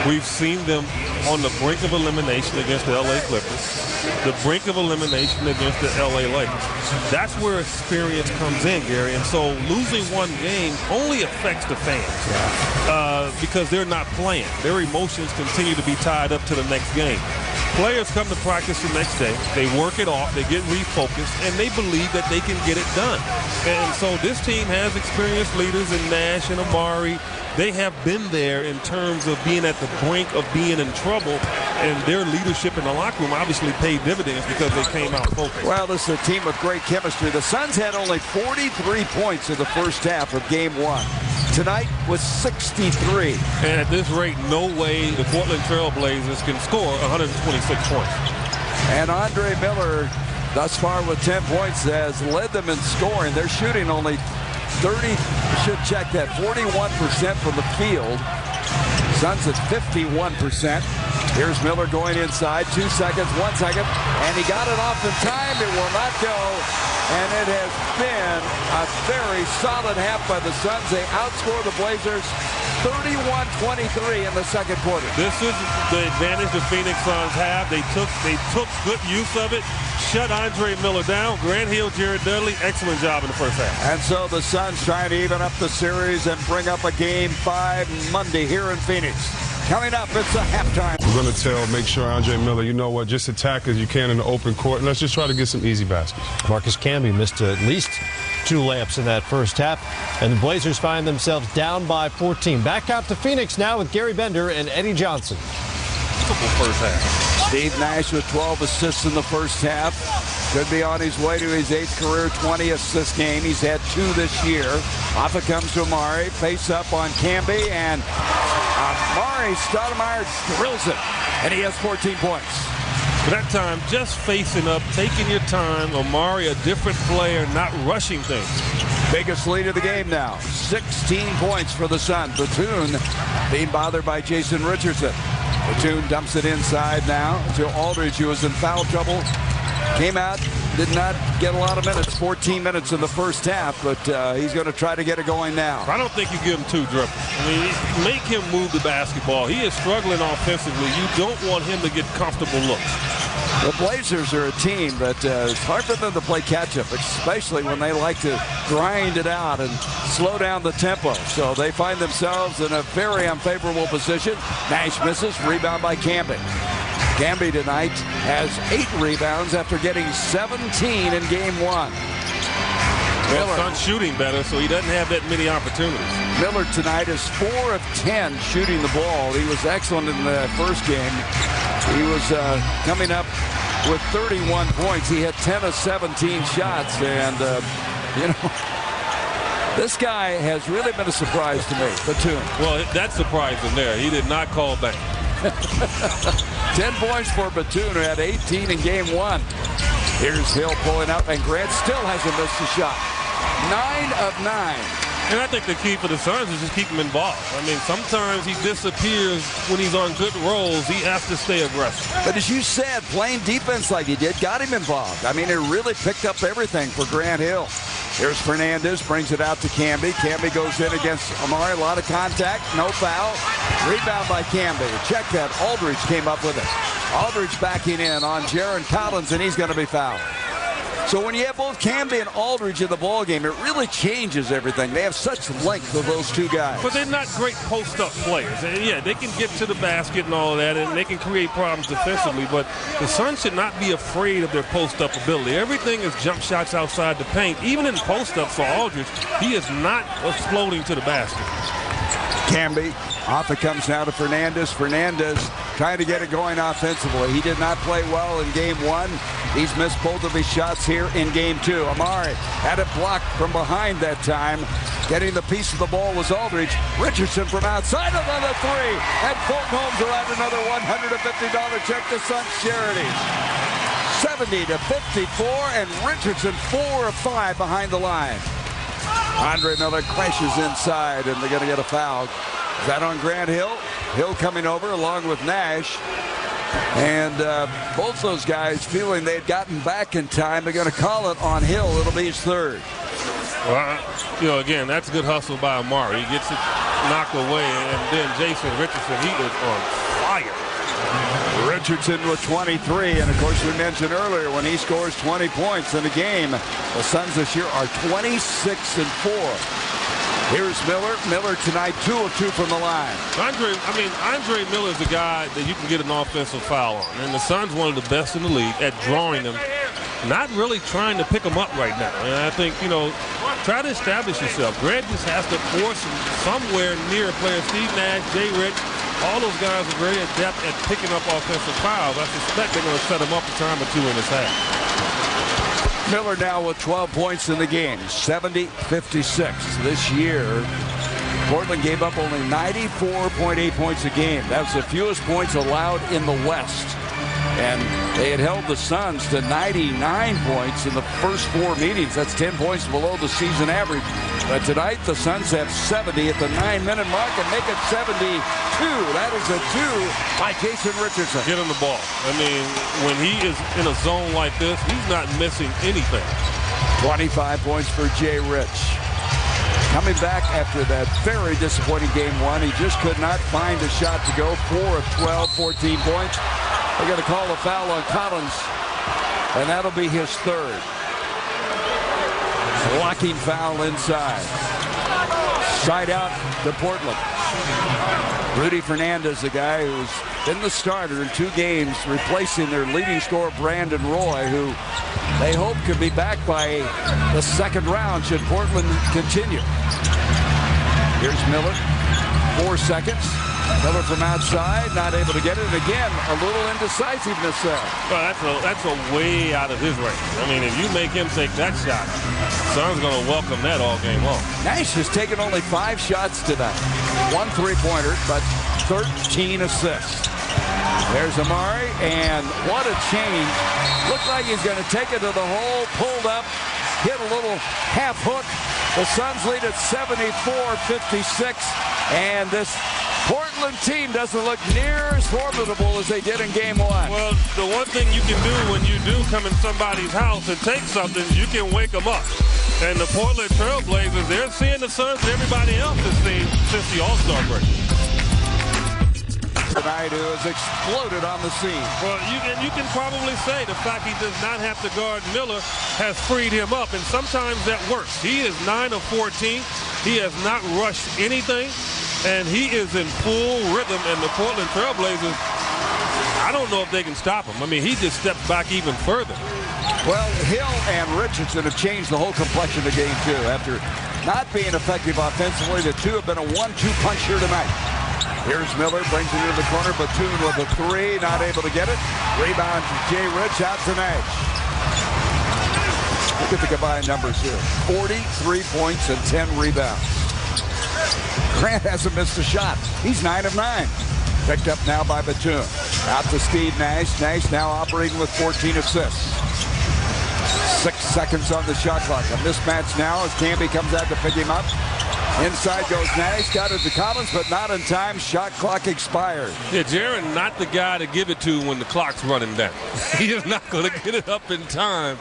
S5: We've seen them on the brink of elimination against the LA Clippers, the brink of elimination against the LA Lakers. That's where experience comes in, Gary. And so losing one game only affects the fans because they're not playing. Their emotions continue to be tied up to the next game. Players come to practice the next day. They work it off. They get refocused, and they believe that they can get it done. And so this team has experienced leaders in Nash and Amari. They have been there in terms of being at the brink of being in trouble, and their leadership in the locker room obviously paid dividends because they came out focused.
S4: Well, this is a team with great chemistry. The Suns had only 43 points in the first half of Game 1. Tonight was 63.
S5: And at this rate, no way the Portland Trail Blazers can score 126 points.
S4: And Andre Miller, thus far with 10 points, has led them in scoring. They're shooting only 30, should check that, 41% from the field. Suns at 51%. Here's Miller going inside, 2 seconds, 1 second, and he got it off in time. It will not go, and it has been a very solid half by the Suns. They outscore the Blazers 31-23 in the second quarter.
S5: This is the advantage the Phoenix Suns have. They took good use of it, shut Andre Miller down. Grant Hill, Jared Dudley, excellent job in the first half.
S4: And so the Suns trying to even up the series and bring up a Game 5 Monday here in Phoenix. Coming up, it's a halftime.
S7: We're going to make sure Andre Miller, you know what, just attack as you can in the open court. And let's just try to get some easy baskets.
S2: Marcus Camby missed at least 2 layups in that first half, and the Blazers find themselves down by 14. Back out to Phoenix now with Gary Bender and Eddie Johnson.
S5: First half.
S4: Steve Nash with 12 assists in the first half. Could be on his way to his 8th career 20-assist game. He's had 2 this year. Off it comes to Amari. Face up on Camby, and Amari Stoudemire drills it, and he has 14 points.
S5: For that time, just facing up, taking your time. Amari, a different player, not rushing things.
S4: Biggest lead of the game now. 16 points for the Suns. Batum being bothered by Jason Richardson. Batum dumps it inside now to Aldridge, who was in foul trouble. Came out, did not get a lot of minutes, 14 minutes in the first half, but he's going to try to get it going now.
S5: I don't think you give him 2 dribbles. I mean, make him move the basketball. He is struggling offensively. You don't want him to get comfortable looks.
S4: The Blazers are a team that it's hard for them to play catch-up, especially when they like to grind it out and slow down the tempo. So they find themselves in a very unfavorable position. Nash misses, rebound by Camby. Camby tonight has 8 rebounds after getting 17 in game 1.
S5: Well, Suns shooting better, so he doesn't have that many opportunities.
S4: Miller tonight is 4 of 10 shooting the ball. He was excellent in the first game. He was coming up with 31 points. He had 10 of 17 shots, and you know, this guy has really been a surprise to me. Batum.
S5: Well, that surprised him there. He did not call back.
S4: 10 points for Batum, who had 18 in game 1. Here's Hill pulling up, and Grant still hasn't missed a shot. 9 of 9.
S5: And I think the key for the Suns is just keep him involved. I mean, sometimes he disappears when he's on good rolls. He has to stay aggressive.
S4: But as you said, playing defense like he did got him involved. I mean, it really picked up everything for Grant Hill. Here's Fernandez, brings it out to Camby. Camby goes in against Amari. A lot of contact, no foul. Rebound by Camby. Check that. Aldridge came up with it. Aldridge backing in on Jaron Collins, and he's going to be fouled. So when you have both Camby and Aldridge in the ballgame, it really changes everything. They have such length of those two guys.
S5: But they're not great post-up players. And yeah, they can get to the basket and all of that, and they can create problems defensively. But the Suns should not be afraid of their post-up ability. Everything is jump shots outside the paint. Even in post-up for Aldridge, he is not exploding to the basket.
S4: Camby, off it comes now to Fernandez. Fernandez trying to get it going offensively. He did not play well in game 1. He's missed both of his shots here in game 2. Amari had it blocked from behind that time. Getting the piece of the ball was Aldridge. Richardson from outside, another 3. And Fulton Holmes will add another $150 check to Suns Charities. 70-54, and Richardson 4 of 5 behind the line. Andre Miller crashes inside, and they're going to get a foul. Is that on Grant Hill? Hill coming over along with Nash. And both those guys feeling they'd gotten back in time. They're going to call it on Hill. It'll be his 3rd.
S5: Well, you know, again, that's good hustle by Amari. He gets it knocked away, and then Jason Richardson, he is on fire.
S4: Richardson with 23, and of course we mentioned earlier when he scores 20 points in a game, the Suns this year are 26-4. Here's Miller. Miller tonight 2 of 2 from the line.
S5: Andre Miller is a guy that you can get an offensive foul on, and the Suns one of the best in the league at drawing them. Not really trying to pick them up right now. And I think, you know, try to establish yourself. Greg just has to force him somewhere near a player. Steve Nash, Jay Rich, all those guys are very adept at picking up offensive fouls. I suspect they're going to set him up a time or 2 in this half.
S4: Miller now with 12 points in the game, 70-56. This year, Portland gave up only 94.8 points a game. That was the fewest points allowed in the West. And they had held the Suns to 99 points in the first 4 meetings. That's 10 points below the season average. But tonight, the Suns have 70 at the 9-minute mark and make it 72. That is a 2 by Jason Richardson.
S5: Get him the ball. I mean, when he is in a zone like this, he's not missing anything.
S4: 25 points for Jay Rich. Coming back after that very disappointing game 1, he just could not find a shot to go. 4 of 12, 14 points. They're going to call a foul on Collins, and that'll be his 3rd. Blocking foul inside. Side out to Portland. Rudy Fernandez, the guy who's been the starter in 2 games, replacing their leading scorer, Brandon Roy, who they hope could be back by the 2nd round should Portland continue. Here's Miller. 4 seconds. Miller from outside, not able to get it. And again, a little indecisiveness there.
S5: Well, that's a way out of his range. I mean, if you make him take that shot, Suns going to welcome that all game long.
S4: Nash has taken only 5 shots tonight. 1 3-pointer, but 13 assists. There's Amari, and what a change. Looked like he's going to take it to the hole, pulled up, hit a little half hook. The Suns lead at 74-56, and this Portland team doesn't look near as formidable as they did in game 1.
S5: Well, the one thing you can do when you do come in somebody's house and take something, you can wake them up. And the Portland Trailblazers, they're seeing the Suns that everybody else has seen since the All-Star break.
S4: Tonight who has exploded on the scene.
S5: Well, you can probably say the fact he does not have to guard Miller has freed him up, and sometimes that works. He is 9 of 14. He has not rushed anything, and he is in full rhythm. And the Portland Trailblazers, I don't know if they can stop him. I mean, he just steps back even further.
S4: Well, Hill and Richardson have changed the whole complexion of the game, too. After not being effective offensively, the two have been a 1-2 punch here tonight. Here's Miller, brings it into the corner. Batoon with a three, not able to get it. Rebound to Jay Rich, out to Nash. Look at the combined numbers here. 43 points and 10 rebounds. Grant hasn't missed a shot. He's 9 of 9. Picked up now by Batoon. Out to Steve Nash. Nash now operating with 14 assists. 6 seconds on the shot clock. A mismatch now as Camby comes out to pick him up. Inside goes Nash. Got it to Collins, but not in time. Shot clock expired.
S5: Yeah, Jaren not the guy to give it to when the clock's running down. He is not going to get it up in time.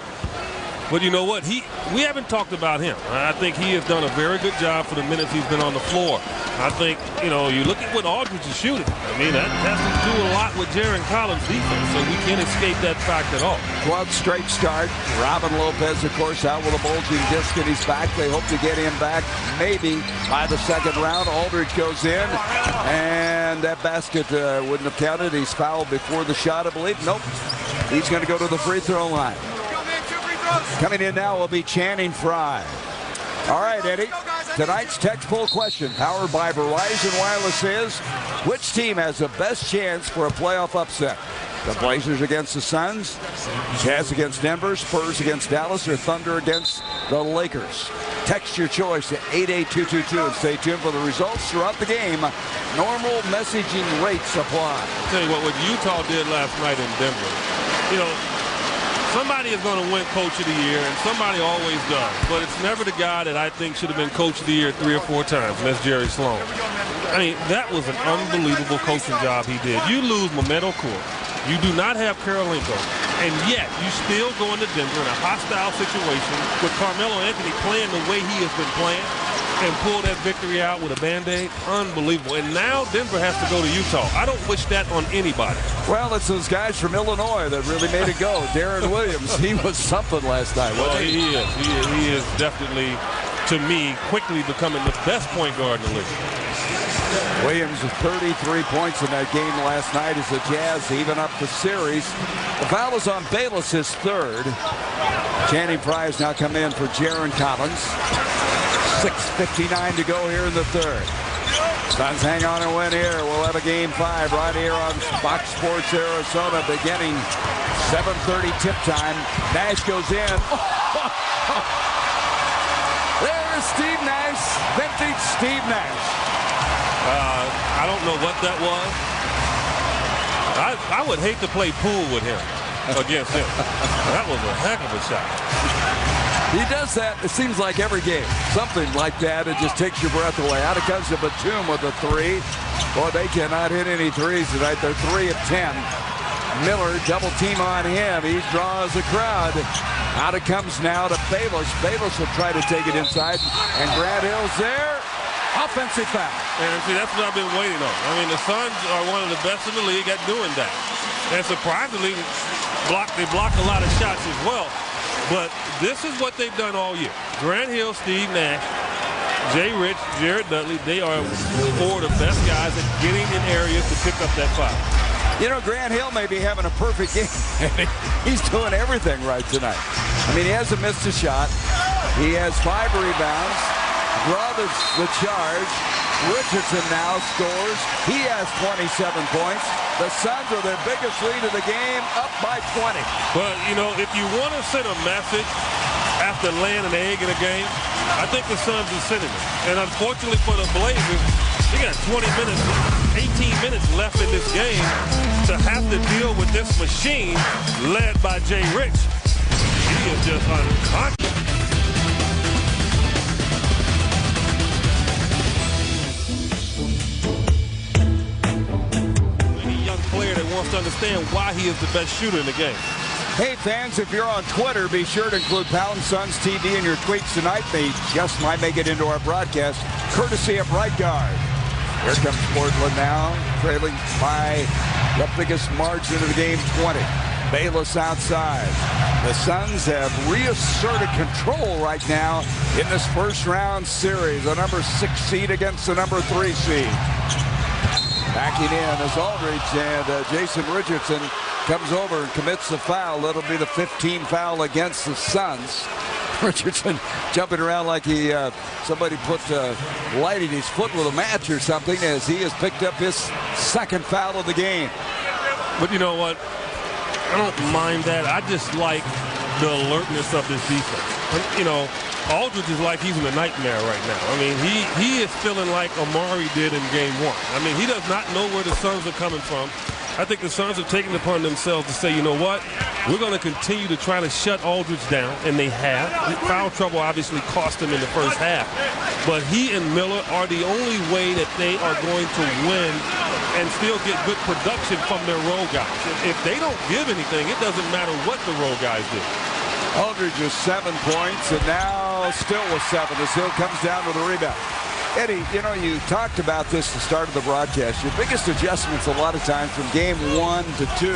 S5: But you know what? We haven't talked about him. I think he has done a very good job for the minutes he's been on the floor. I think, you look at what Aldridge is shooting. I mean, that has to do a lot with Jaren Collins' defense, so we can't escape that fact at all.
S4: 12th straight start. Robin Lopez, of course, out with a bulging disc in his back. They hope to get him back maybe by the second round. Aldridge goes in, and that basket wouldn't have counted. He's fouled before the shot, I believe. Nope. He's going to go to the free throw line. Coming in now will be Channing Frye. All right, Eddie. Tonight's text poll question, powered by Verizon Wireless, is which team has the best chance for a playoff upset? The Blazers against the Suns, Jazz against Denver, Spurs against Dallas, or Thunder against the Lakers? Text your choice to 88222 and stay tuned for the results throughout the game. Normal messaging rates apply.
S5: I'll tell you what Utah did last night in Denver, somebody is going to win Coach of the Year, and somebody always does. But it's never the guy that I think should have been Coach of the Year 3 or 4 times, and that's Jerry Sloan. I mean, that was an unbelievable coaching job he did. You lose Memento Court. You do not have Karolinko, and yet you still go into Denver in a hostile situation with Carmelo Anthony playing the way he has been playing and pull that victory out with a Band-Aid. Unbelievable. And now Denver has to go to Utah. I don't wish that on anybody.
S4: Well, it's those guys from Illinois that really made it go. Darren Williams, he was something last night.
S5: Well, he is. He is definitely, to me, quickly becoming the best point guard in the league.
S4: Williams with 33 points in that game last night as the Jazz even up the series. The foul is on Bayless, his third. Channing Frye has now come in for Jaren Collins. 6:59 to go here in the third. Suns hang on and win here. We'll have a game 5 right here on Fox Sports Arizona beginning 7:30 tip time. Nash goes in. There's Steve Nash, vintage Steve Nash.
S5: I don't know what that was. I would hate to play pool with him against him. That was a heck of a shot.
S4: He does that, it seems like every game. Something like that, it just takes your breath away. Out it comes to Batum with a 3. Boy, they cannot hit any threes tonight. They're 3 of 10. Miller, double team on him. He draws the crowd. Out it comes now to Bayless. Bayless will try to take it inside, and Grant Hill's there. Offensive foul.
S5: And see, that's what I've been waiting on. I mean, the Suns are one of the best in the league at doing that. And surprisingly, they block a lot of shots as well. But this is what they've done all year. Grant Hill, Steve Nash, Jay Rich, Jared Dudley, they are 4 of the best guys at getting in areas to pick up that foul.
S4: Grant Hill may be having a perfect game. He's doing everything right tonight. I mean, he hasn't missed a shot. He has 5 rebounds. Brothers the charge. Richardson now scores. He has 27 points. The Suns are their biggest lead of the game, up by 20.
S5: But, if you want to send a message after laying an egg in a game, I think the Suns are sending it. And unfortunately for the Blazers, they got 20 minutes, 18 minutes left in this game to have to deal with this machine led by Jay Rich. He is just unconscious. Wants to understand why he is the best shooter in the game.
S4: Hey fans, if you're on Twitter, be sure to include Pound Suns TV in your tweets tonight. They just might make it into our broadcast, courtesy of Right Guard. Here comes Portland now, trailing by the biggest margin of the game, 20. Bayless outside. The Suns have reasserted control right now in this first round series. The number 6 seed against the number 3 seed. Backing in is Aldridge, and Jason Richardson comes over and commits the foul. That'll be the 15th foul against the Suns. Richardson jumping around like somebody put lighting his foot with a match or something, as he has picked up his second foul of the game.
S5: But you know what? I don't mind that. I just like the alertness of this defense. And, you know, Aldridge is like he's in a nightmare right now. I mean, he is feeling like Amari did in game 1. I mean, he does not know where the Suns are coming from. I think the Suns have taken it upon themselves to say, you know what, we're going to continue to try to shut Aldridge down, and they have. Foul trouble obviously cost them in the first half, but he and Miller are the only way that they are going to win and still get good production from their role guys. If they don't give anything, it doesn't matter what the role guys do.
S4: Aldridge with 7 points, and now still with 7 as Hill comes down with a rebound. Eddie, you know, you talked about this at the start of the broadcast. Your biggest adjustments a lot of times from game 1 to 2.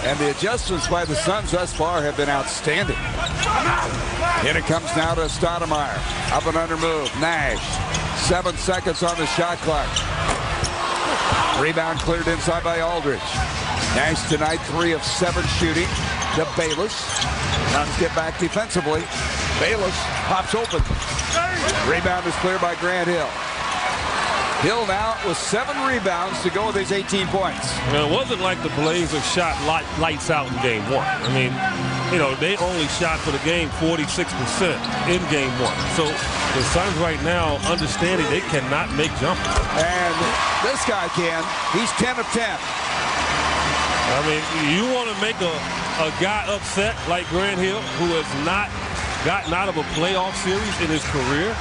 S4: And the adjustments by the Suns thus far have been outstanding. And it comes now to Stoudemire. Up and under move. Nash. 7 seconds on the shot clock. Rebound cleared inside by Aldridge. Nash tonight 3 of 7 shooting to Bayless. Suns get back defensively. Bayless pops open. Rebound is cleared by Grant Hill. Hill now with 7 rebounds to go with his 18 points.
S5: Well, it wasn't like the Blazers shot lights out in game 1. I mean, you know, they only shot for the game 46% in game 1. So the Suns right now understanding they cannot make jumpers.
S4: And this guy can. He's 10 of 10.
S5: I mean, you want to make a guy upset like Grant Hill, who has not gotten out of a playoff series in his career?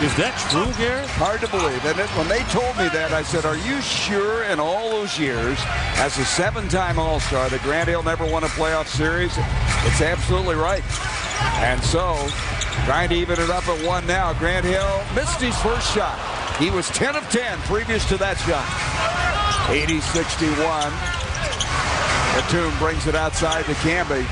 S5: Is that true, Gary?
S4: Hard to believe. And when they told me that, I said, are you sure in all those years, as a 7-time All-Star, that Grant Hill never won a playoff series? It's absolutely right. And so, trying to even it up at 1 now. Grant Hill missed his first shot. He was 10 of 10 previous to that shot. 80-61. Batum brings it outside to Camby.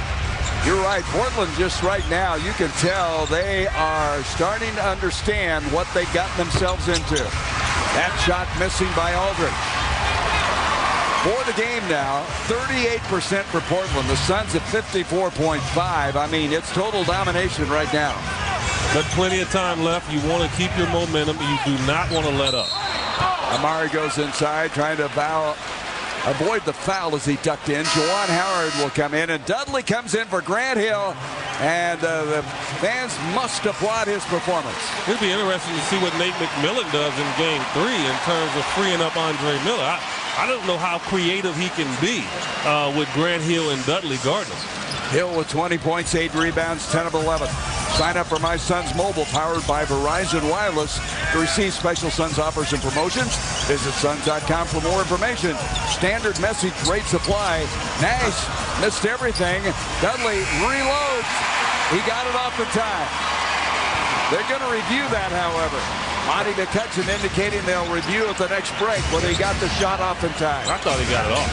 S4: You're right. Portland just right now, you can tell they are starting to understand what they've gotten themselves into. That shot missing by Aldridge. For the game now, 38% for Portland. The Suns at 54.5. I mean, it's total domination right now.
S5: But plenty of time left. You want to keep your momentum. You do not want to let up.
S4: Amari goes inside, trying to avoid the foul as he ducked in. Juwan Howard will come in, and Dudley comes in for Grant Hill, and the fans must applaud his performance.
S5: It'll be interesting to see what Nate McMillan does in game 3 in terms of freeing up Andre Miller. I don't know how creative he can be with Grant Hill and Dudley guarding.
S4: Hill with 20 points, 8 rebounds, 10 of 11. Sign up for My Suns Mobile, powered by Verizon Wireless, to receive special Suns offers and promotions. Visit suns.com for more information. Standard message rate supply. Nash missed everything. Dudley reloads. He got it off in time. They're going to review that, however. Monty McCutcheon indicating they'll review at the next break whether he got the shot off in time.
S5: I thought he got it off.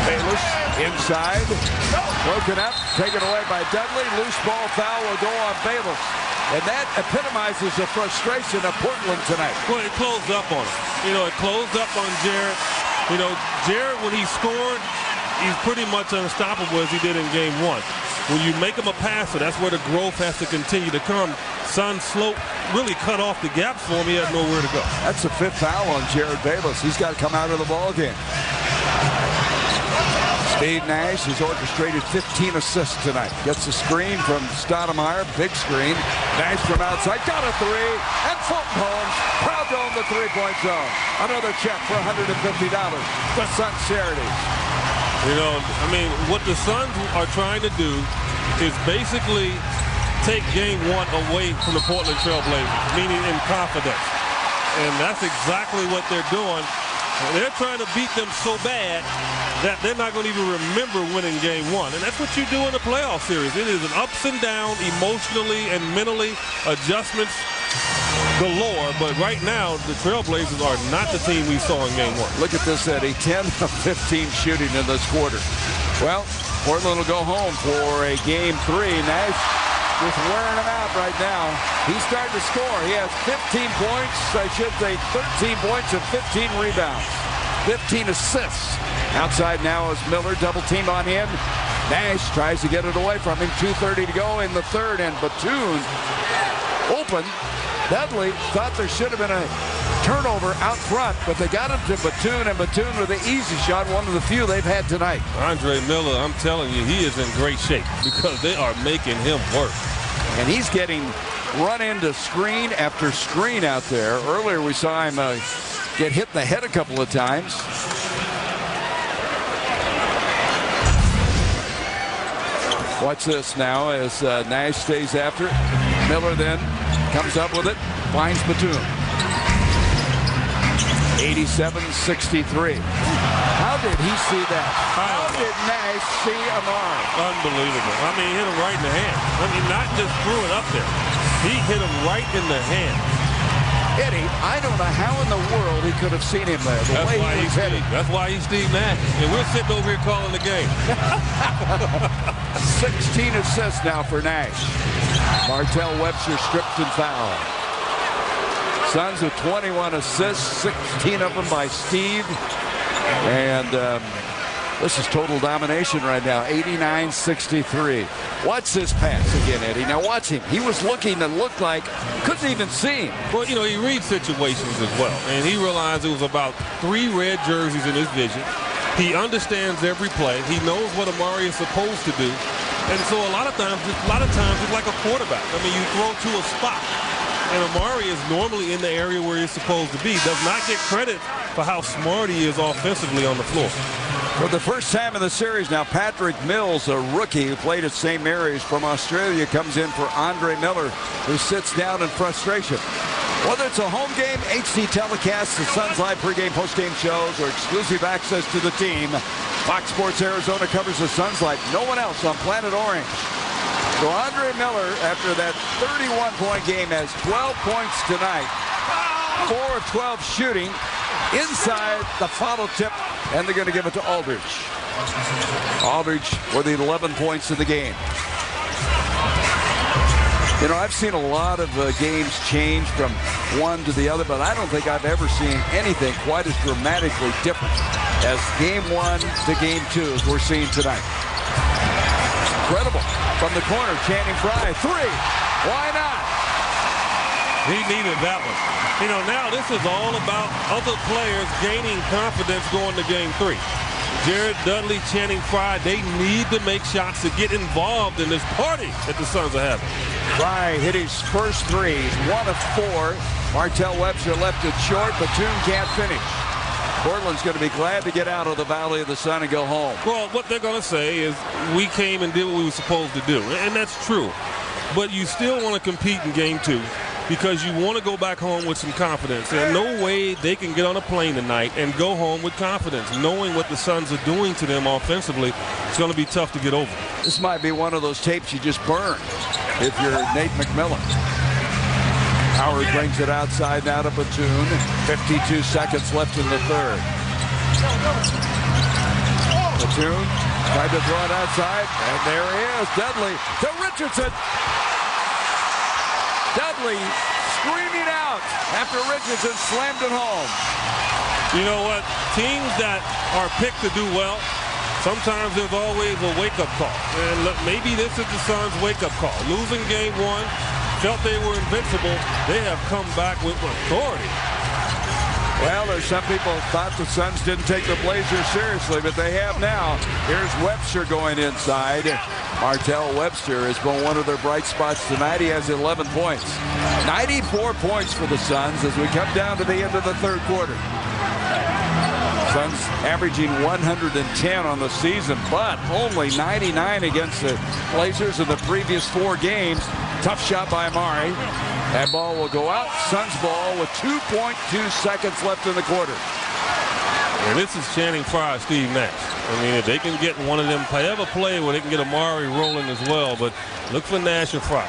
S4: Bayless inside, broken up, taken away by Dudley. Loose ball foul will go on Bayless. And that epitomizes the frustration of Portland tonight.
S5: Well, it closed up on him. You know, it closed up on Jarrett. You know, Jarrett, when he scored, he's pretty much unstoppable as he did in game 1. When you make him a passer, that's where the growth has to continue to come. Sun slope really cut off the gaps for him. He had nowhere to go.
S4: That's the 5th foul on Jared Bayless. He's got to come out of the ball game. Steve Nash has orchestrated 15 assists tonight. Gets the screen from Stoudemire, big screen. Nash from outside, got a 3, and Fulton Holmes proud to own the 3-point zone. Another check for $150. The Suns Charities.
S5: You know, I mean, what the Suns are trying to do is basically take game 1 away from the Portland Trail Blazers, meaning in confidence. And that's exactly what they're doing. They're trying to beat them so bad that they're not going to even remember winning game 1. And that's what you do in a playoff series. It is an ups and down, emotionally and mentally, adjustments galore. But right now, the Trailblazers are not the team we saw in game 1.
S4: Look at this, Eddie. 10 of 15 shooting in this quarter. Well, Portland will go home for a game 3. Nash just wearing him out right now. He's starting to score. He has 15 points, I should say 13 points and 15 rebounds. 15 assists. Outside now is Miller, double team on him. Nash tries to get it away from him. 2:30 to go in the third, and Batoon open. Dudley thought there should have been a turnover out front, but they got him to Batoon, and Batoon with the easy shot, one of the few they've had tonight.
S5: Andre Miller, I'm telling you, he is in great shape because they are making him work.
S4: And he's getting run into screen after screen out there. Earlier we saw him get hit in the head a couple of times. Watch this now as Nash stays after it. Miller then comes up with it, finds Batoon. 87-63. How did he see that? How did Nash see Amari?
S5: Unbelievable. I mean, he hit him right in the hand. I mean, not just threw it up there. He hit him right in the hand.
S4: Eddie, I don't know how in the world he could have seen him there. The way he was headed.
S5: That's why he's Steve Nash. And we're sitting over here calling the game.
S4: 16 assists now for Nash. Martell Webster stripped and fouled. Suns with 21 assists, 16 of them by Steve. And this is total domination right now, 89-63. Watch this pass again, Eddie. Now watch him. He was looking to look like, couldn't even see him.
S5: Well, you know, he reads situations as well. And he realized it was about 3 red jerseys in his vision. He understands every play. He knows what Amari is supposed to do. And so a lot of times it's like a quarterback. I mean, you throw to a spot. And Amari is normally in the area where he's supposed to be. Does not get credit for how smart he is offensively on the floor.
S4: For the first time in the series now, Patrick Mills, a rookie who played at St. Mary's from Australia, comes in for Andre Miller, who sits down in frustration. Whether it's a home game, HD telecasts, the Suns Live pregame, postgame shows, or exclusive access to the team, Fox Sports Arizona covers the Suns like no one else on Planet Orange. So Andre Miller, after that 31-point game, has 12 points tonight. 4 of 12 shooting inside the foul tip, and they're going to give it to Aldridge. Aldridge with the 11 points of the game. You know, I've seen a lot of games change from one to the other, but I don't think I've ever seen anything quite as dramatically different as game 1 to game 2 as we're seeing tonight. Incredible. From the corner, Channing Frye, 3. Why not?
S5: He needed that one. You know, now this is all about other players gaining confidence going to game 3. Jared Dudley, Channing Frye, they need to make shots to get involved in this party that the Suns are having.
S4: Frye hit his first 3, 1 of 4. Martell Webster left it short, but Batoon can't finish. Portland's going to be glad to get out of the Valley of the Sun and go home.
S5: Well, what they're going to say is we came and did what we were supposed to do, and that's true. But you still want to compete in game 2 because you want to go back home with some confidence. There's no way they can get on a plane tonight and go home with confidence. Knowing what the Suns are doing to them offensively, it's going to be tough to get over.
S4: This might be one of those tapes you just burn if you're Nate McMillan. Howard brings it outside now to Batoon. 52 seconds left in the third. Batoon tried to throw it outside, and there he is. Dudley to Richardson. Dudley screaming out after Richardson slammed it home.
S5: You know what? Teams that are picked to do well, sometimes there's always a wake-up call. And look, maybe this is the Suns' wake-up call. Losing game 1, felt they were invincible. They have come back with authority.
S4: Well, there's some people thought the Suns didn't take the Blazers seriously, but they have now. Here's Webster going inside. Martell Webster has been one of their bright spots tonight. He has 11 points. 94 points for the Suns as we come down to the end of the third quarter. Suns averaging 110 on the season, but only 99 against the Blazers in the previous 4 games. Tough shot by Amari. That ball will go out. Suns ball with 2.2 seconds left in the quarter.
S5: And this is Channing Frye, Steve Nash. I mean, if they can get one of them, have a play where they can get Amari rolling as well, but look for Nash and Frye.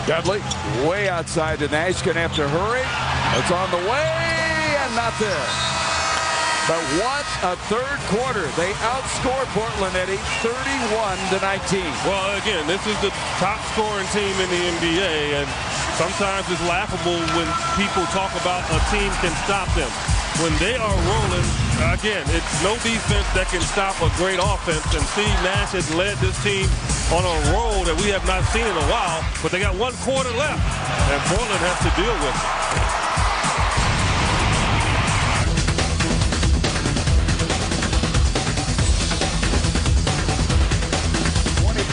S4: Dudley way outside to Nash. Going to have to hurry. It's on the way and not there. But what a third quarter. They outscore Portland, Eddie, 31-19.
S5: Well, again, this is the top scoring team in the NBA, and sometimes it's laughable when people talk about a team can stop them. When they are rolling, again, it's no defense that can stop a great offense, and Steve Nash has led this team on a roll that we have not seen in a while, but they got 1 quarter left, and Portland has to deal with it.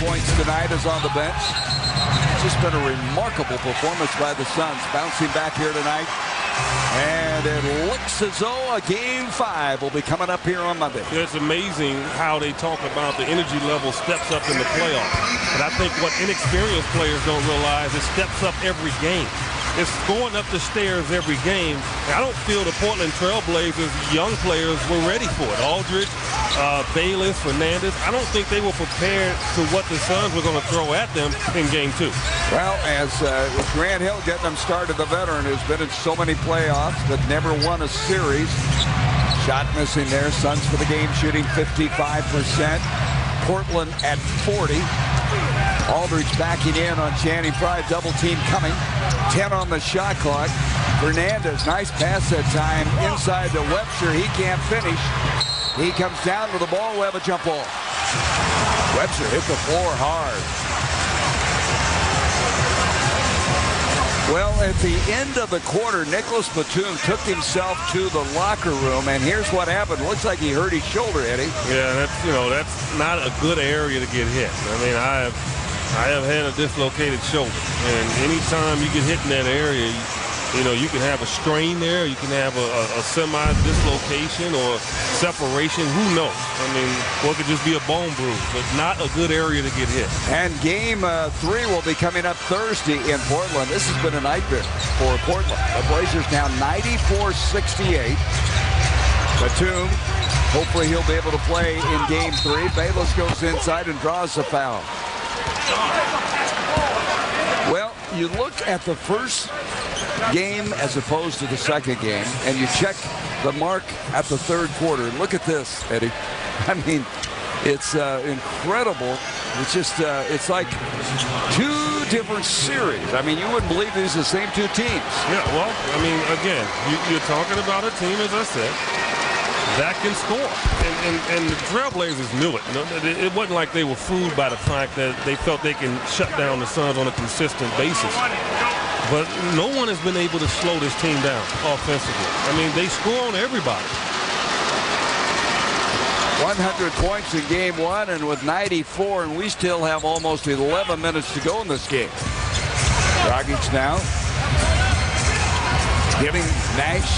S4: Points tonight is on the bench. It's just been a remarkable performance by the Suns, bouncing back here tonight. And it looks as though a Game 5 will be coming up here on Monday.
S5: It's amazing how they talk about the energy level steps up in the playoffs. But I think what inexperienced players don't realize is steps up every game. It's going up the stairs every game. I don't feel the Portland Trailblazers, young players, were ready for it. Aldridge, Bayless, Fernandez, I don't think they were prepared to what the Suns were going to throw at them in Game 2.
S4: Well, as Grant Hill getting them started, the veteran who's been in so many playoffs but never won a series. Shot missing there. Suns for the game shooting 55%. Portland at 40. Aldridge backing in on Channing Frye. Double team coming. 10 on the shot clock. Fernandez, nice pass that time inside to Webster. He can't finish. He comes down with the ball. We have a jump ball. Webster hit the floor hard. Well, at the end of the quarter, Nicholas Batum took himself to the locker room, and here's what happened. Looks like he hurt his shoulder, Eddie.
S5: Yeah, that's not a good area to get hit. I mean, I have had a dislocated shoulder, and anytime you get hit in that area, you can have a strain there, you can have a semi-dislocation or separation, who knows? I mean, or it could just be a bone bruise, but not a good area to get hit.
S4: And Game 3 will be coming up Thursday in Portland. This has been a nightmare for Portland. The Blazers now 94-68. Batum, hopefully he'll be able to play in Game 3. Bayless goes inside and draws the foul. Well, you look at the first game as opposed to the second game, and you check the mark at the third quarter. Look at this, Eddie. I mean, it's incredible. It's just, it's like two different series. I mean, you wouldn't believe these are the same two teams.
S5: Yeah, well, I mean, again, you're talking about a team, as I said, that can score. And the Trailblazers knew it. It wasn't like they were fooled by the fact that they felt they can shut down the Suns on a consistent basis. But no one has been able to slow this team down offensively. I mean, they score on everybody.
S4: 100 points in Game 1, and with 94, and we still have almost 11 minutes to go in this game. Dragic now giving Nash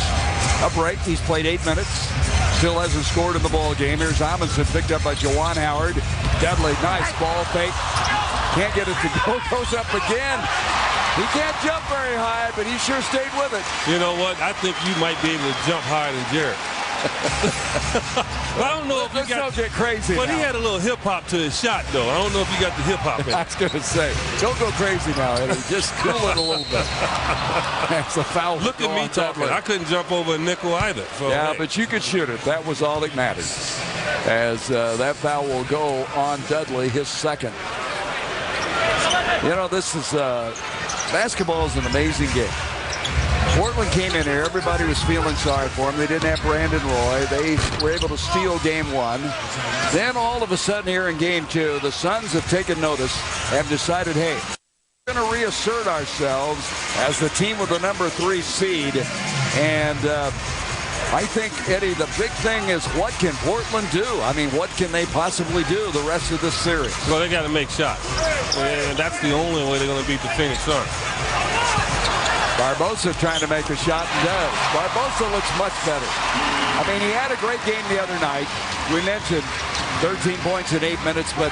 S4: a break. He's played 8 minutes. Still hasn't scored in the ball game. Here's Amundsen picked up by Juwan Howard. Dudley, nice ball fake. Can't get it to go. Goes up again. He can't jump very high, but he sure stayed with it.
S5: You know what? I think you might be able to jump higher than Jared. I don't know if you got.
S4: Let's not get crazy.
S5: But
S4: now.
S5: he had a little hip hop to his shot, though. I don't know if you got the hip hop in.
S4: I was going to say, don't go crazy now, Eddie. Just cool it a little bit. That's a foul.
S5: Look at me talking. I couldn't jump over a nickel either. So,
S4: yeah, but you could shoot it. That was all that mattered. As that foul will go on Dudley, his second. You know, this is basketball is an amazing game. Portland came in here. Everybody was feeling sorry for him. They didn't have Brandon Roy. They were able to steal Game 1. Then all of a sudden here in Game 2, the Suns have taken notice and decided, hey, we're going to reassert ourselves as the team with the number 3 seed. And I think, Eddie, the big thing is what can Portland do? I mean, what can they possibly do the rest of this series?
S5: Well, they got to make shots. And that's the only way they're going to beat the Phoenix Suns.
S4: Barbosa trying to make a shot and does. Barbosa looks much better. I mean, he had a great game the other night. We mentioned 13 points in 8 minutes, but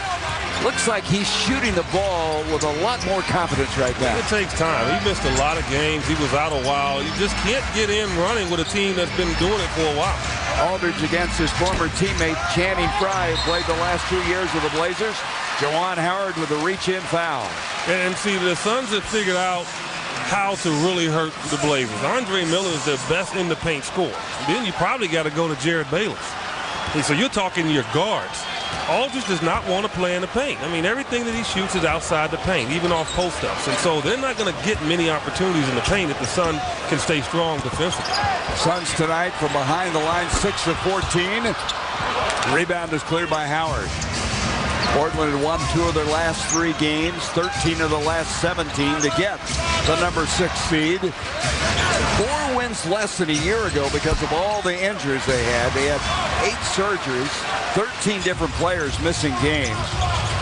S4: looks like he's shooting the ball with a lot more confidence right now.
S5: It takes time. He missed a lot of games. He was out a while. You just can't get in running with a team that's been doing it for a while.
S4: Aldridge against his former teammate Channing Frye, who played the last 2 years with the Blazers. Juwan Howard with a reach-in foul.
S5: And see, the Suns have figured out how to really hurt the Blazers. Andre Miller is their best in the paint scorer. Then you probably got to go to Jared Bayless. And so you're talking your guards. Aldridge does not want to play in the paint. I mean, everything that he shoots is outside the paint, even off post-ups. And so they're not going to get many opportunities in the paint if the Sun can stay strong defensively.
S4: Suns tonight from behind the line, 6 of 14. Rebound is cleared by Howard. Portland had won 2 of their last 3 games, 13 of the last 17 to get the number 6 seed. 4 wins less than a year ago because of all the injuries they had. They had 8 surgeries, 13 different players missing games.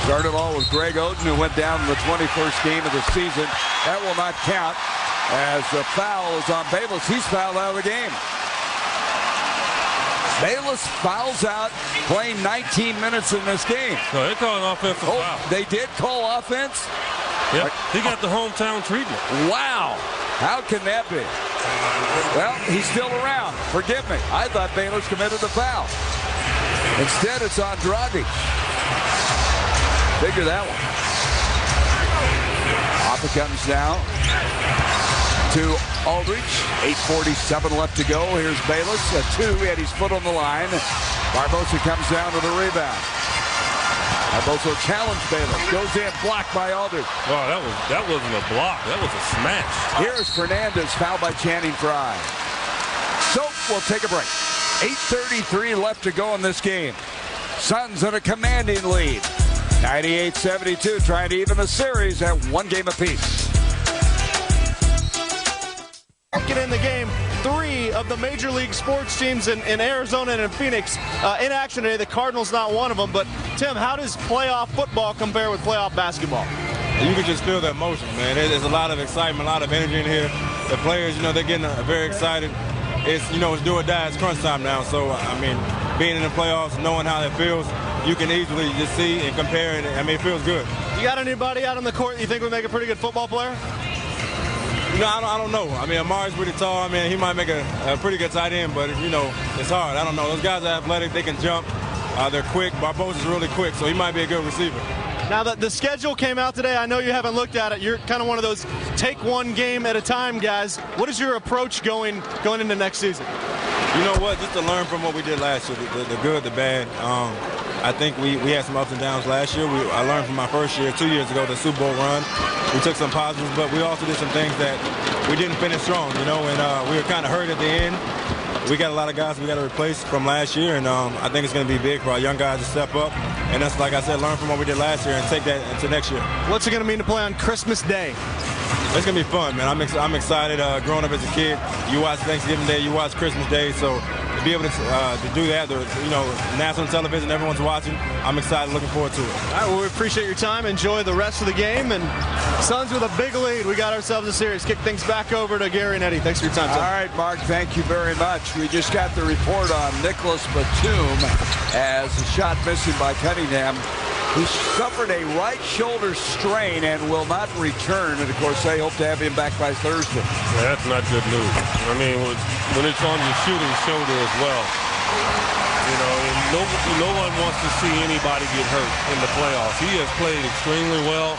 S4: Started all with Greg Oden, who went down in the 21st game of the season. That will not count as the foul is on Bayless. He's fouled out of the game. Bayless fouls out, playing 19 minutes in this game.
S5: No, they call an offensive foul.
S4: They did call offense?
S5: Yep, he got the hometown treatment.
S4: Wow. How can that be? Well, he's still around. Forgive me. I thought Bayless committed the foul. Instead, it's on Dragic. Figure that one. Off it comes now to Aldridge. 8:47 left to go. Here's Bayless. A 2. He had his foot on the line. Barbosa comes down to the rebound. Barbosa challenged Bayless. Goes in, blocked by Aldridge.
S5: Oh, that wasn't a block. That was a smash.
S4: Here's Fernandez, fouled by Channing Frye. So we'll take a break. 8:33 left to go in this game. Suns in a commanding lead. 98-72, trying to even the series at 1 game apiece.
S3: Get in the game. 3 of the major league sports teams in Arizona and in Phoenix in action today. The Cardinals not one of them. But Tim, how does playoff football compare with playoff basketball?
S8: You can just feel the emotion, man. There's a lot of excitement, a lot of energy in here. The players, they're getting very excited. It's do or die. It's crunch time now. So, I mean, being in the playoffs, knowing how it feels, you can easily just see and compare it. I mean, it feels good. You
S3: got anybody out on the court you think would make a pretty good football player?
S8: I don't know. I mean, Amari's pretty tall. I mean, he might make a pretty good tight end, but, it's hard. I don't know. Those guys are athletic. They can jump. They're quick. Barbosa's really quick, so he might be a good receiver.
S3: Now that the schedule came out today, I know you haven't looked at it. You're kind of one of those take one game at a time guys. What is your approach going into next season?
S8: You know what? Just to learn from what we did last year, the good, the bad. I think we had some ups and downs last year. I learned from my first year, 2 years ago, the Super Bowl run. We took some positives, but we also did some things that we didn't finish strong, and we were kind of hurt at the end. We got a lot of guys we got to replace from last year, and I think it's going to be big for our young guys to step up. And that's, like I said, learn from what we did last year and take that into next year.
S3: What's it going to mean to play on Christmas Day?
S8: It's going to be fun, man. I'm excited. Growing up as a kid, you watch Thanksgiving Day, you watch Christmas Day, so to be able to do that, national television, everyone's watching, I'm excited, looking forward to it.
S3: All right, well, we appreciate your time. Enjoy the rest of the game. And Suns with a big lead. We got ourselves a series. Kick things back over to Gary and Eddie. Thanks for your time, Tim.
S4: All right, Mark, thank you very much. We just got the report on Nicholas Batum as a shot missing by Cunningham. He suffered a right shoulder strain and will not return. And, of course, they hope to have him back by Thursday.
S5: Yeah, that's not good news. I mean, when it's on your shooting shoulder as well, no one wants to see anybody get hurt in the playoffs. He has played extremely well.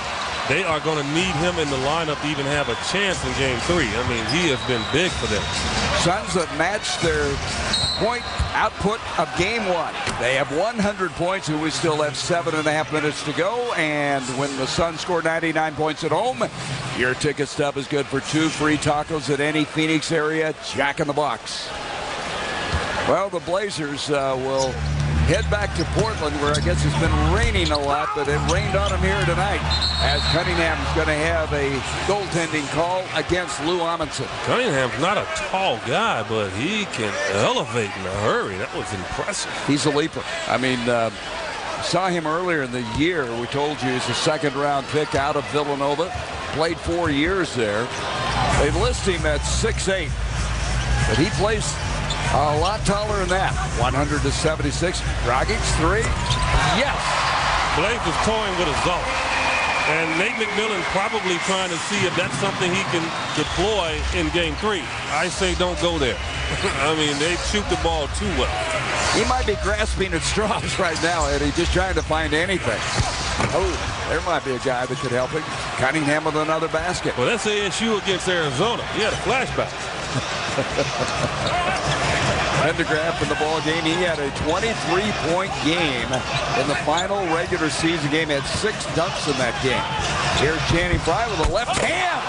S5: They are going to need him in the lineup to even have a chance in Game 3. I mean, he has been big for them.
S4: Suns have matched their point output of Game 1. They have 100 points, and we still have 7.5 minutes to go. And when the Suns score 99 points at home, your ticket stub is good for 2 free tacos at any Phoenix area Jack in the Box. Well, the Blazers will head back to Portland, where I guess it's been raining a lot, but it rained on them here tonight, as Cunningham's going to have a goaltending call against Lou Amundsen.
S5: Cunningham's not a tall guy, but he can elevate in a hurry. That was impressive.
S4: He's a leaper. I mean, saw him earlier in the year. We told you he's a second-round pick out of Villanova. Played 4 years there. They list him at 6'8", but he plays a lot taller than that. 100-76. Dragic, 3. Yes.
S5: Blake is toying with a zone. And Nate McMillan probably trying to see if that's something he can deploy in Game 3. I say don't go there. I mean, they shoot the ball too well.
S4: He might be grasping at straws right now, Eddie, just trying to find anything. Oh, there might be a guy that could help him. Cunningham with another basket.
S5: Well, that's ASU against Arizona. He had a flashback.
S4: Pendergraft in the ball game. He had a 23-point game in the final regular season game. He had 6 dunks in that game. Here's Channing Frye with a left hand.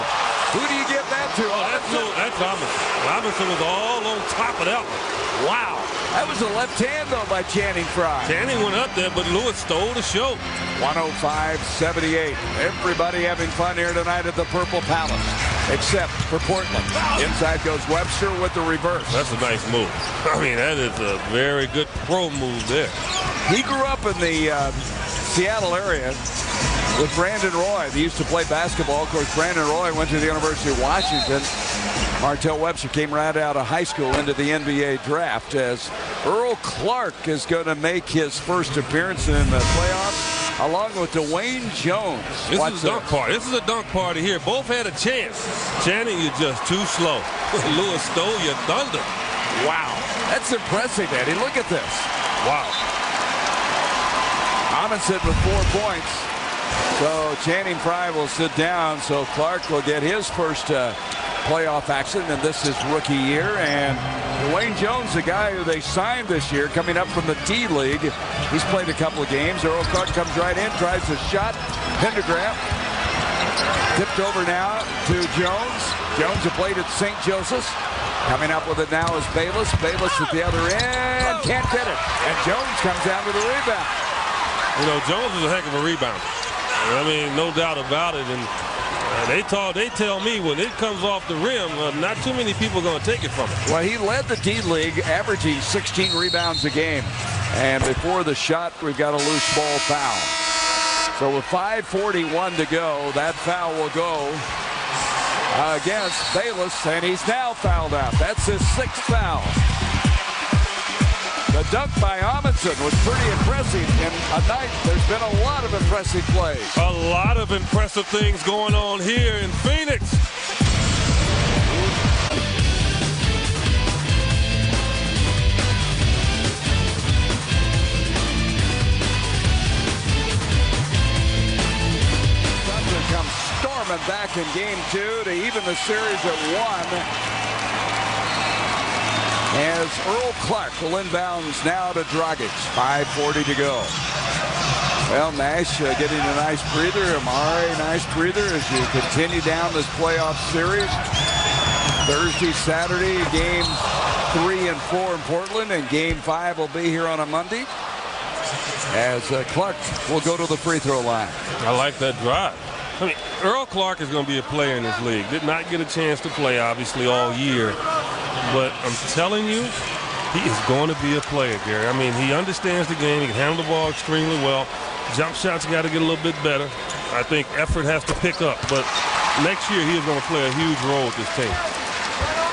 S4: Who do you give that to?
S5: That's Robinson. Robinson was all on top of that one.
S4: Wow. That was a left hand, though, by Channing Frye.
S5: Channing went up there, but Lewis stole the show.
S4: 105-78. Everybody having fun here tonight at the Purple Palace, except for Portland. Inside goes Webster with the reverse.
S5: That's a nice move. I mean, that is a very good pro move there.
S4: He grew up in the Seattle area with Brandon Roy. They used to play basketball. Of course, Brandon Roy went to the University of Washington. Martell Webster came right out of high school into the NBA draft, as Earl Clark is going to make his first appearance in the playoffs, along with Dwayne Jones.
S5: This is a dunk party. This is a dunk party here. Both had a chance. Channing, you're just too slow. Lewis stole your thunder.
S4: Wow. That's impressive, Eddie. Look at this.
S5: Wow.
S4: Amundsen with 4 points. So Channing Frye will sit down, so Clark will get his first playoff action, and this is rookie year. And Dwayne Jones, the guy who they signed this year, coming up from the D-League. He's played a couple of games. Earl Clark comes right in, tries a shot. Pendergraft tipped over now to Jones. Jones who played at St. Joseph's. Coming up with it now is Bayless. Bayless at the other end. Can't get it. And Jones comes down with a rebound.
S5: You know, Jones is a heck of a rebounder. I mean, no doubt about it. And they tell me when it comes off the rim, not too many people are going to take it from him.
S4: Well, he led the D-League, averaging 16 rebounds a game. And before the shot, we've got a loose ball foul. So with 5:41 to go, that foul will go against Bayless, and he's now fouled out. That's his 6th foul. The dunk by Amundsen was pretty impressive. In a night, there's been a lot of impressive plays.
S5: A lot of impressive things going on here in Phoenix.
S4: Thunder comes storming back in game 2 to even the series at 1. As Earl Clark will inbounds now to Dragic. 5:40 to go. Well, Nash getting a nice breather. Amari, nice breather as you continue down this playoff series. Thursday, Saturday, games 3 and 4 in Portland, and game 5 will be here on a Monday. As Clark will go to the free throw line.
S5: I like that drive. I mean, Earl Clark is going to be a player in this league. Did not get a chance to play, obviously, all year. But I'm telling you, he is going to be a player, Gary. I mean, he understands the game. He can handle the ball extremely well. Jump shots got to get a little bit better. I think effort has to pick up. But next year, he is going to play a huge role with this team.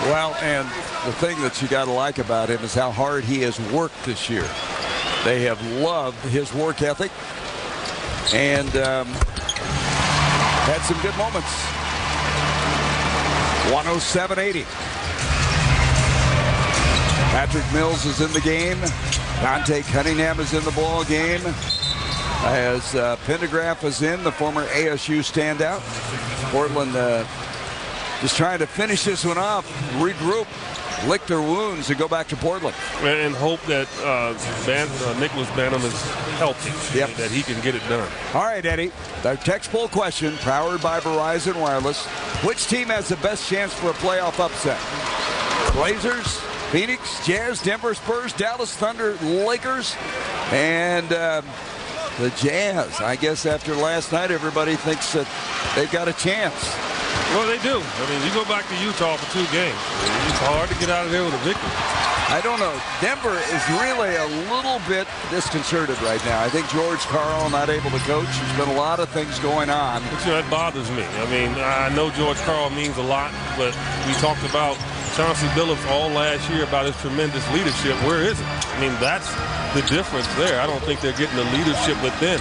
S4: Well, and the thing that you got to like about him is how hard he has worked this year. They have loved his work ethic and had some good moments. 107-80. Patrick Mills is in the game. Dante Cunningham is in the ball game. As Pendergraft is in, the former ASU standout. Portland just trying to finish this one off, regroup, lick their wounds, and go back to Portland.
S5: And hope that Nicholas Banham is healthy, that he can get it done.
S4: All right, Eddie, the text poll question, powered by Verizon Wireless. Which team has the best chance for a playoff upset? Blazers, Phoenix, Jazz, Denver, Spurs, Dallas Thunder, Lakers, and the Jazz. I guess after last night, everybody thinks that they've got a chance.
S5: Well, they do. I mean, you go back to Utah for 2 games. It's hard to get out of there with a victory.
S4: I don't know. Denver is really a little bit disconcerted right now. I think George Karl not able to coach. There's been a lot of things going on.
S5: But, you know, that bothers me. I mean, I know George Karl means a lot, but we talked about Chauncey Billups all last year about his tremendous leadership. Where is it? I mean, that's the difference there. I don't think they're getting the leadership within.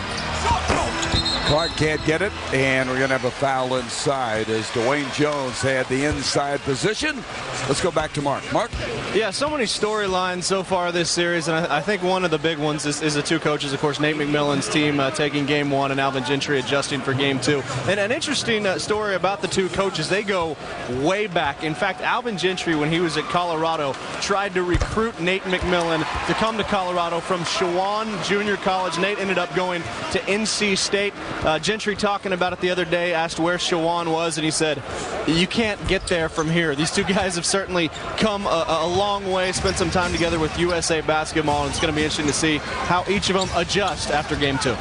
S4: Clark can't get it, and we're going to have a foul inside as Dwayne Jones had the inside position. Let's go back to Mark. Mark?
S3: Yeah, so many storylines so far this series, and I think one of the big ones is the two coaches, of course, Nate McMillan's team taking game one and Alvin Gentry adjusting for game two. And an interesting story about the two coaches, they go way back. In fact, Alvin Gentry, when he was at Colorado, tried to recruit Nate McMillan to come to Colorado from Shawan Junior College. Nate ended up going to NC State. Gentry talking about it the other day, asked where Shawan was, and he said, you can't get there from here. These two guys have certainly come a long way, spent some time together with USA basketball, and it's going to be interesting to see how each of them adjust after game two.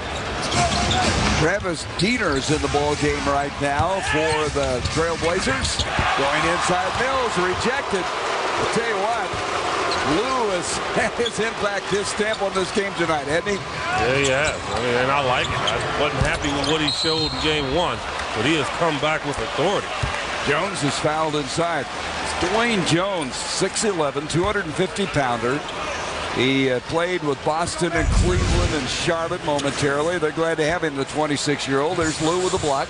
S4: Travis Diener's in the ball game right now for the Trailblazers. Going inside, Mills rejected. I'll tell you what, Lou has had his impact, his stamp on this game tonight, hasn't he?
S5: Yeah, he has. I mean, and I like it. I wasn't happy with what he showed in game one, but he has come back with authority.
S4: Jones is fouled inside. It's Dwayne Jones, 6'11", 250-pounder. He played with Boston and Cleveland and Charlotte momentarily. They're glad to have him, the 26-year-old. There's Lou with the block.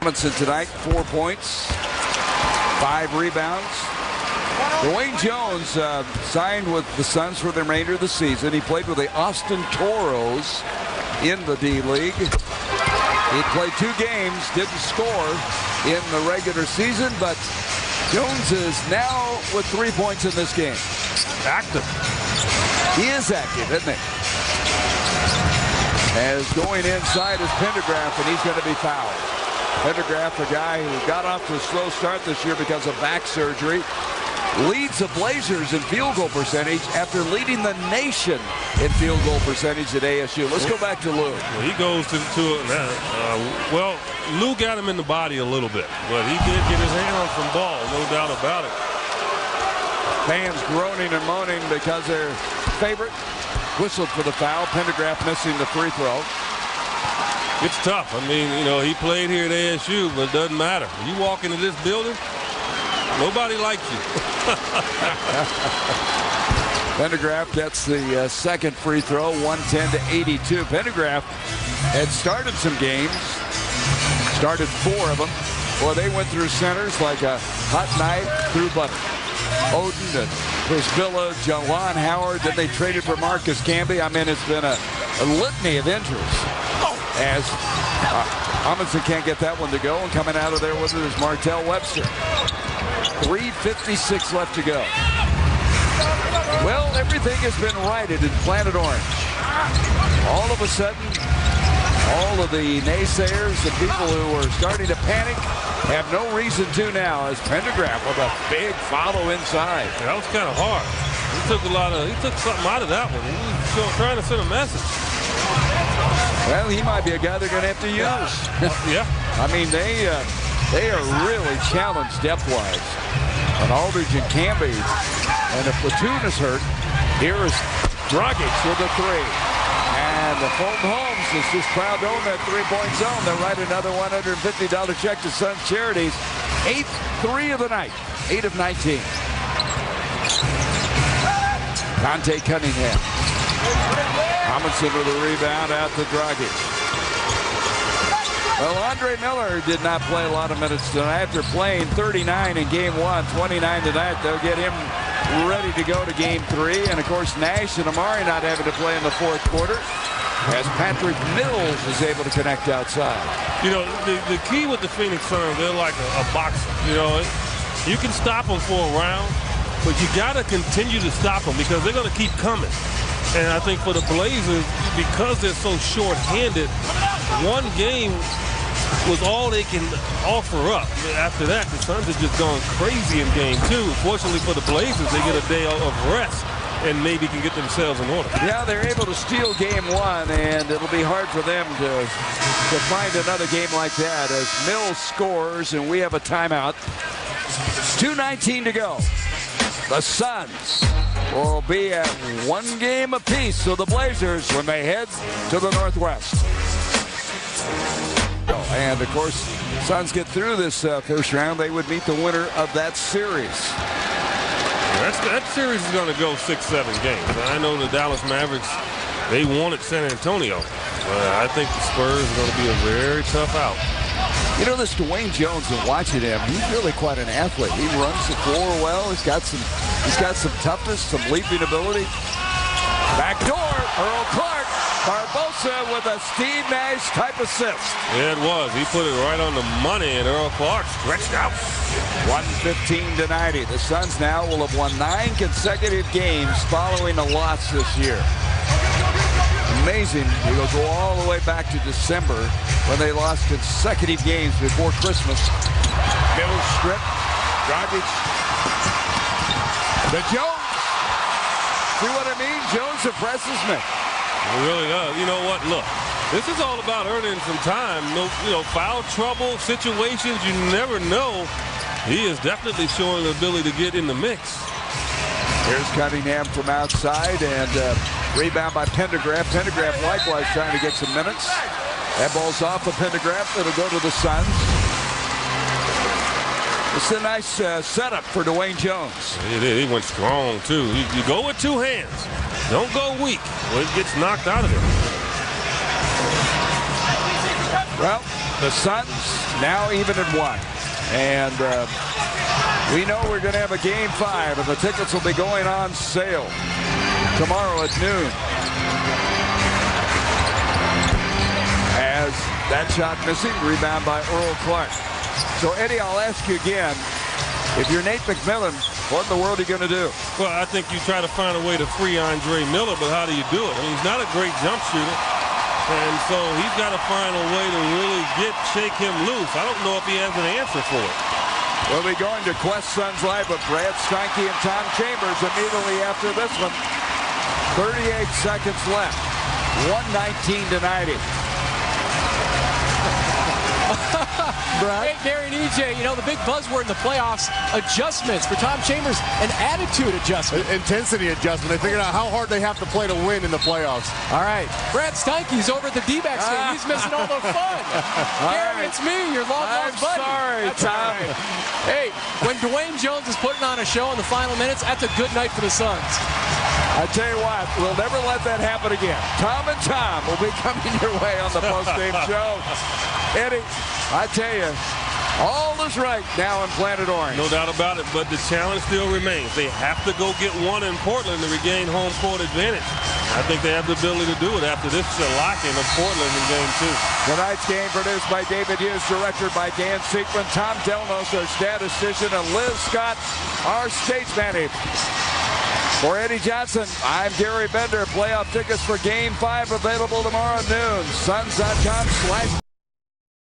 S4: Robinson tonight, 4 points, 5 rebounds. Dwayne Jones signed with the Suns for the remainder of the season. He played with the Austin Toros in the D-League. He played 2 games, didn't score in the regular season, but Jones is now with 3 points in this game.
S5: Active.
S4: He is active, isn't he? As going inside is Pendergraft, and he's going to be fouled. Pendergraft, a guy who got off to a slow start this year because of back surgery, leads the Blazers in field goal percentage after leading the nation in field goal percentage at ASU. Let's go back to Lou.
S5: Well, he goes to well, Lou got him in the body a little bit, but he did get his hand on some ball, no doubt about it.
S4: Fans groaning and moaning because their favorite whistled for the foul. Pendergraft missing the free throw.
S5: It's tough. I mean, you know, he played here at ASU, but it doesn't matter. You walk into this building, nobody likes you.
S4: Pendergraft gets the second free throw, 110-82. Pendergraft had started some games, started 4 of them. Boy, they went through centers like a hot knife through butter. Oden and Priscilla, Jawan Howard. Then they traded for Marcus Camby. I mean, it's been a litany of injuries. As Amundsen can't get that one to go, and coming out of there with it is Martell Webster. 3:56 left to go. Well, everything has been righted in Planet Orange. All of a sudden, all of the naysayers, the people who were starting to panic, have no reason to now, as Pendergraft with a big follow inside.
S5: That was kind of hard. He took something out of that one. He was trying to send a message.
S4: Well, he might be a guy they're going to have to use.
S5: Yeah.
S4: I mean, they are really challenged depth-wise. And Aldridge and Camby, and the platoon is hurt. Here is Dragic with a 3. And the Fulton Holmes is just proud to own that 3-point zone. They'll write another $150 check to Suns Charities. 8th 3 of the night. 8 of 19. Dante Cunningham. Amundsen with a rebound out to Dragic. Well, Andre Miller did not play a lot of minutes tonight after playing 39 in game 1, 29 tonight. They'll get him ready to go to game 3. And, of course, Nash and Amari not having to play in the 4th quarter as Patrick Mills is able to connect outside.
S5: You know, the key with the Phoenix Suns, they're like a boxer. You know, you can stop them for a round, but you got to continue to stop them because they're going to keep coming. And I think for the Blazers, because they're so short-handed, one game was all they can offer up. After that, the Suns have just gone crazy in game 2. Fortunately for the Blazers, they get a day of rest and maybe can get themselves in order.
S4: Yeah, they're able to steal game 1, and it'll be hard for them to find another game like that as Mills scores, and we have a timeout. 2:19 to go. The Suns will be at 1 game apiece, so the Blazers when they head to the Northwest. And, of course, Suns get through this first round, they would meet the winner of that series.
S5: That series is going to go 6-7 games. I know the Dallas Mavericks, they wanted San Antonio. I think the Spurs are going to be a very tough out.
S4: You know, this Dwayne Jones, and watching him, he's really quite an athlete. He runs the floor well. He's got some toughness, some leaping ability. Back door, Earl Clark. Barbosa with a Steve Nash type assist.
S5: Yeah, it was. He put it right on the money, and Earl Clark stretched out.
S4: 115-90. The Suns now will have won 9 consecutive games following a loss this year. Amazing. We'll go all the way back to December when they lost consecutive games before Christmas. Middle strip. Dragic. The Jones. See what I mean? Jones impresses me.
S5: It really does. You know what? Look, this is all about earning some time. Foul trouble situations, you never know. He is definitely showing the ability to get in the mix.
S4: Here's Cunningham from outside, and rebound by Pendergraft. Pendergraft likewise trying to get some minutes. That ball's off of Pendergraft. It'll go to the Suns. It's a nice setup for Dwayne Jones.
S5: He went strong, too. You go with 2 hands. Don't go weak. Well, it gets knocked out of him.
S4: Well, the Suns now even at 1. And we know we're going to have a Game 5, and the tickets will be going on sale tomorrow at noon. As that shot missing, rebound by Earl Clark. So, Eddie, I'll ask you again, if you're Nate McMillan, what in the world are you going to do?
S5: Well, I think you try to find a way to free Andre Miller, but how do you do it? I mean, he's not a great jump shooter, and so he's got to find a way to really shake him loose. I don't know if he has an answer for it.
S4: We'll be going to Quest Suns Live with Brad Steinke and Tom Chambers immediately after this one. 38 seconds left. 119-90.
S9: Hey, Gary and EJ, the big buzzword in the playoffs, adjustments. For Tom Chambers, an attitude adjustment.
S10: Intensity adjustment. They figured out how hard they have to play to win in the playoffs.
S9: All right. Brad Steinke's over at the D-backs game. He's missing all the fun. Gary, it's me, your long-lost buddy.
S4: Sorry,
S9: that's
S4: Tom.
S9: Right. Hey, when Dwayne Jones is putting on a show in the final minutes, that's a good night for the Suns.
S4: I tell you what, we'll never let that happen again. Tom and Tom will be coming your way on the post-game show. Eddie, I tell you, all is right now in Planet Orange.
S5: No doubt about it, but the challenge still remains. They have to go get one in Portland to regain home court advantage. I think they have the ability to do it after this shellacking of Portland in Game 2.
S4: Tonight's game produced by David Hughes, directed by Dan Seekman, Tom Delnos, our statistician, and Liz Scott, our stage manager. For Eddie Johnson, I'm Gary Bender. Playoff tickets for Game 5 available tomorrow at noon. Suns.com/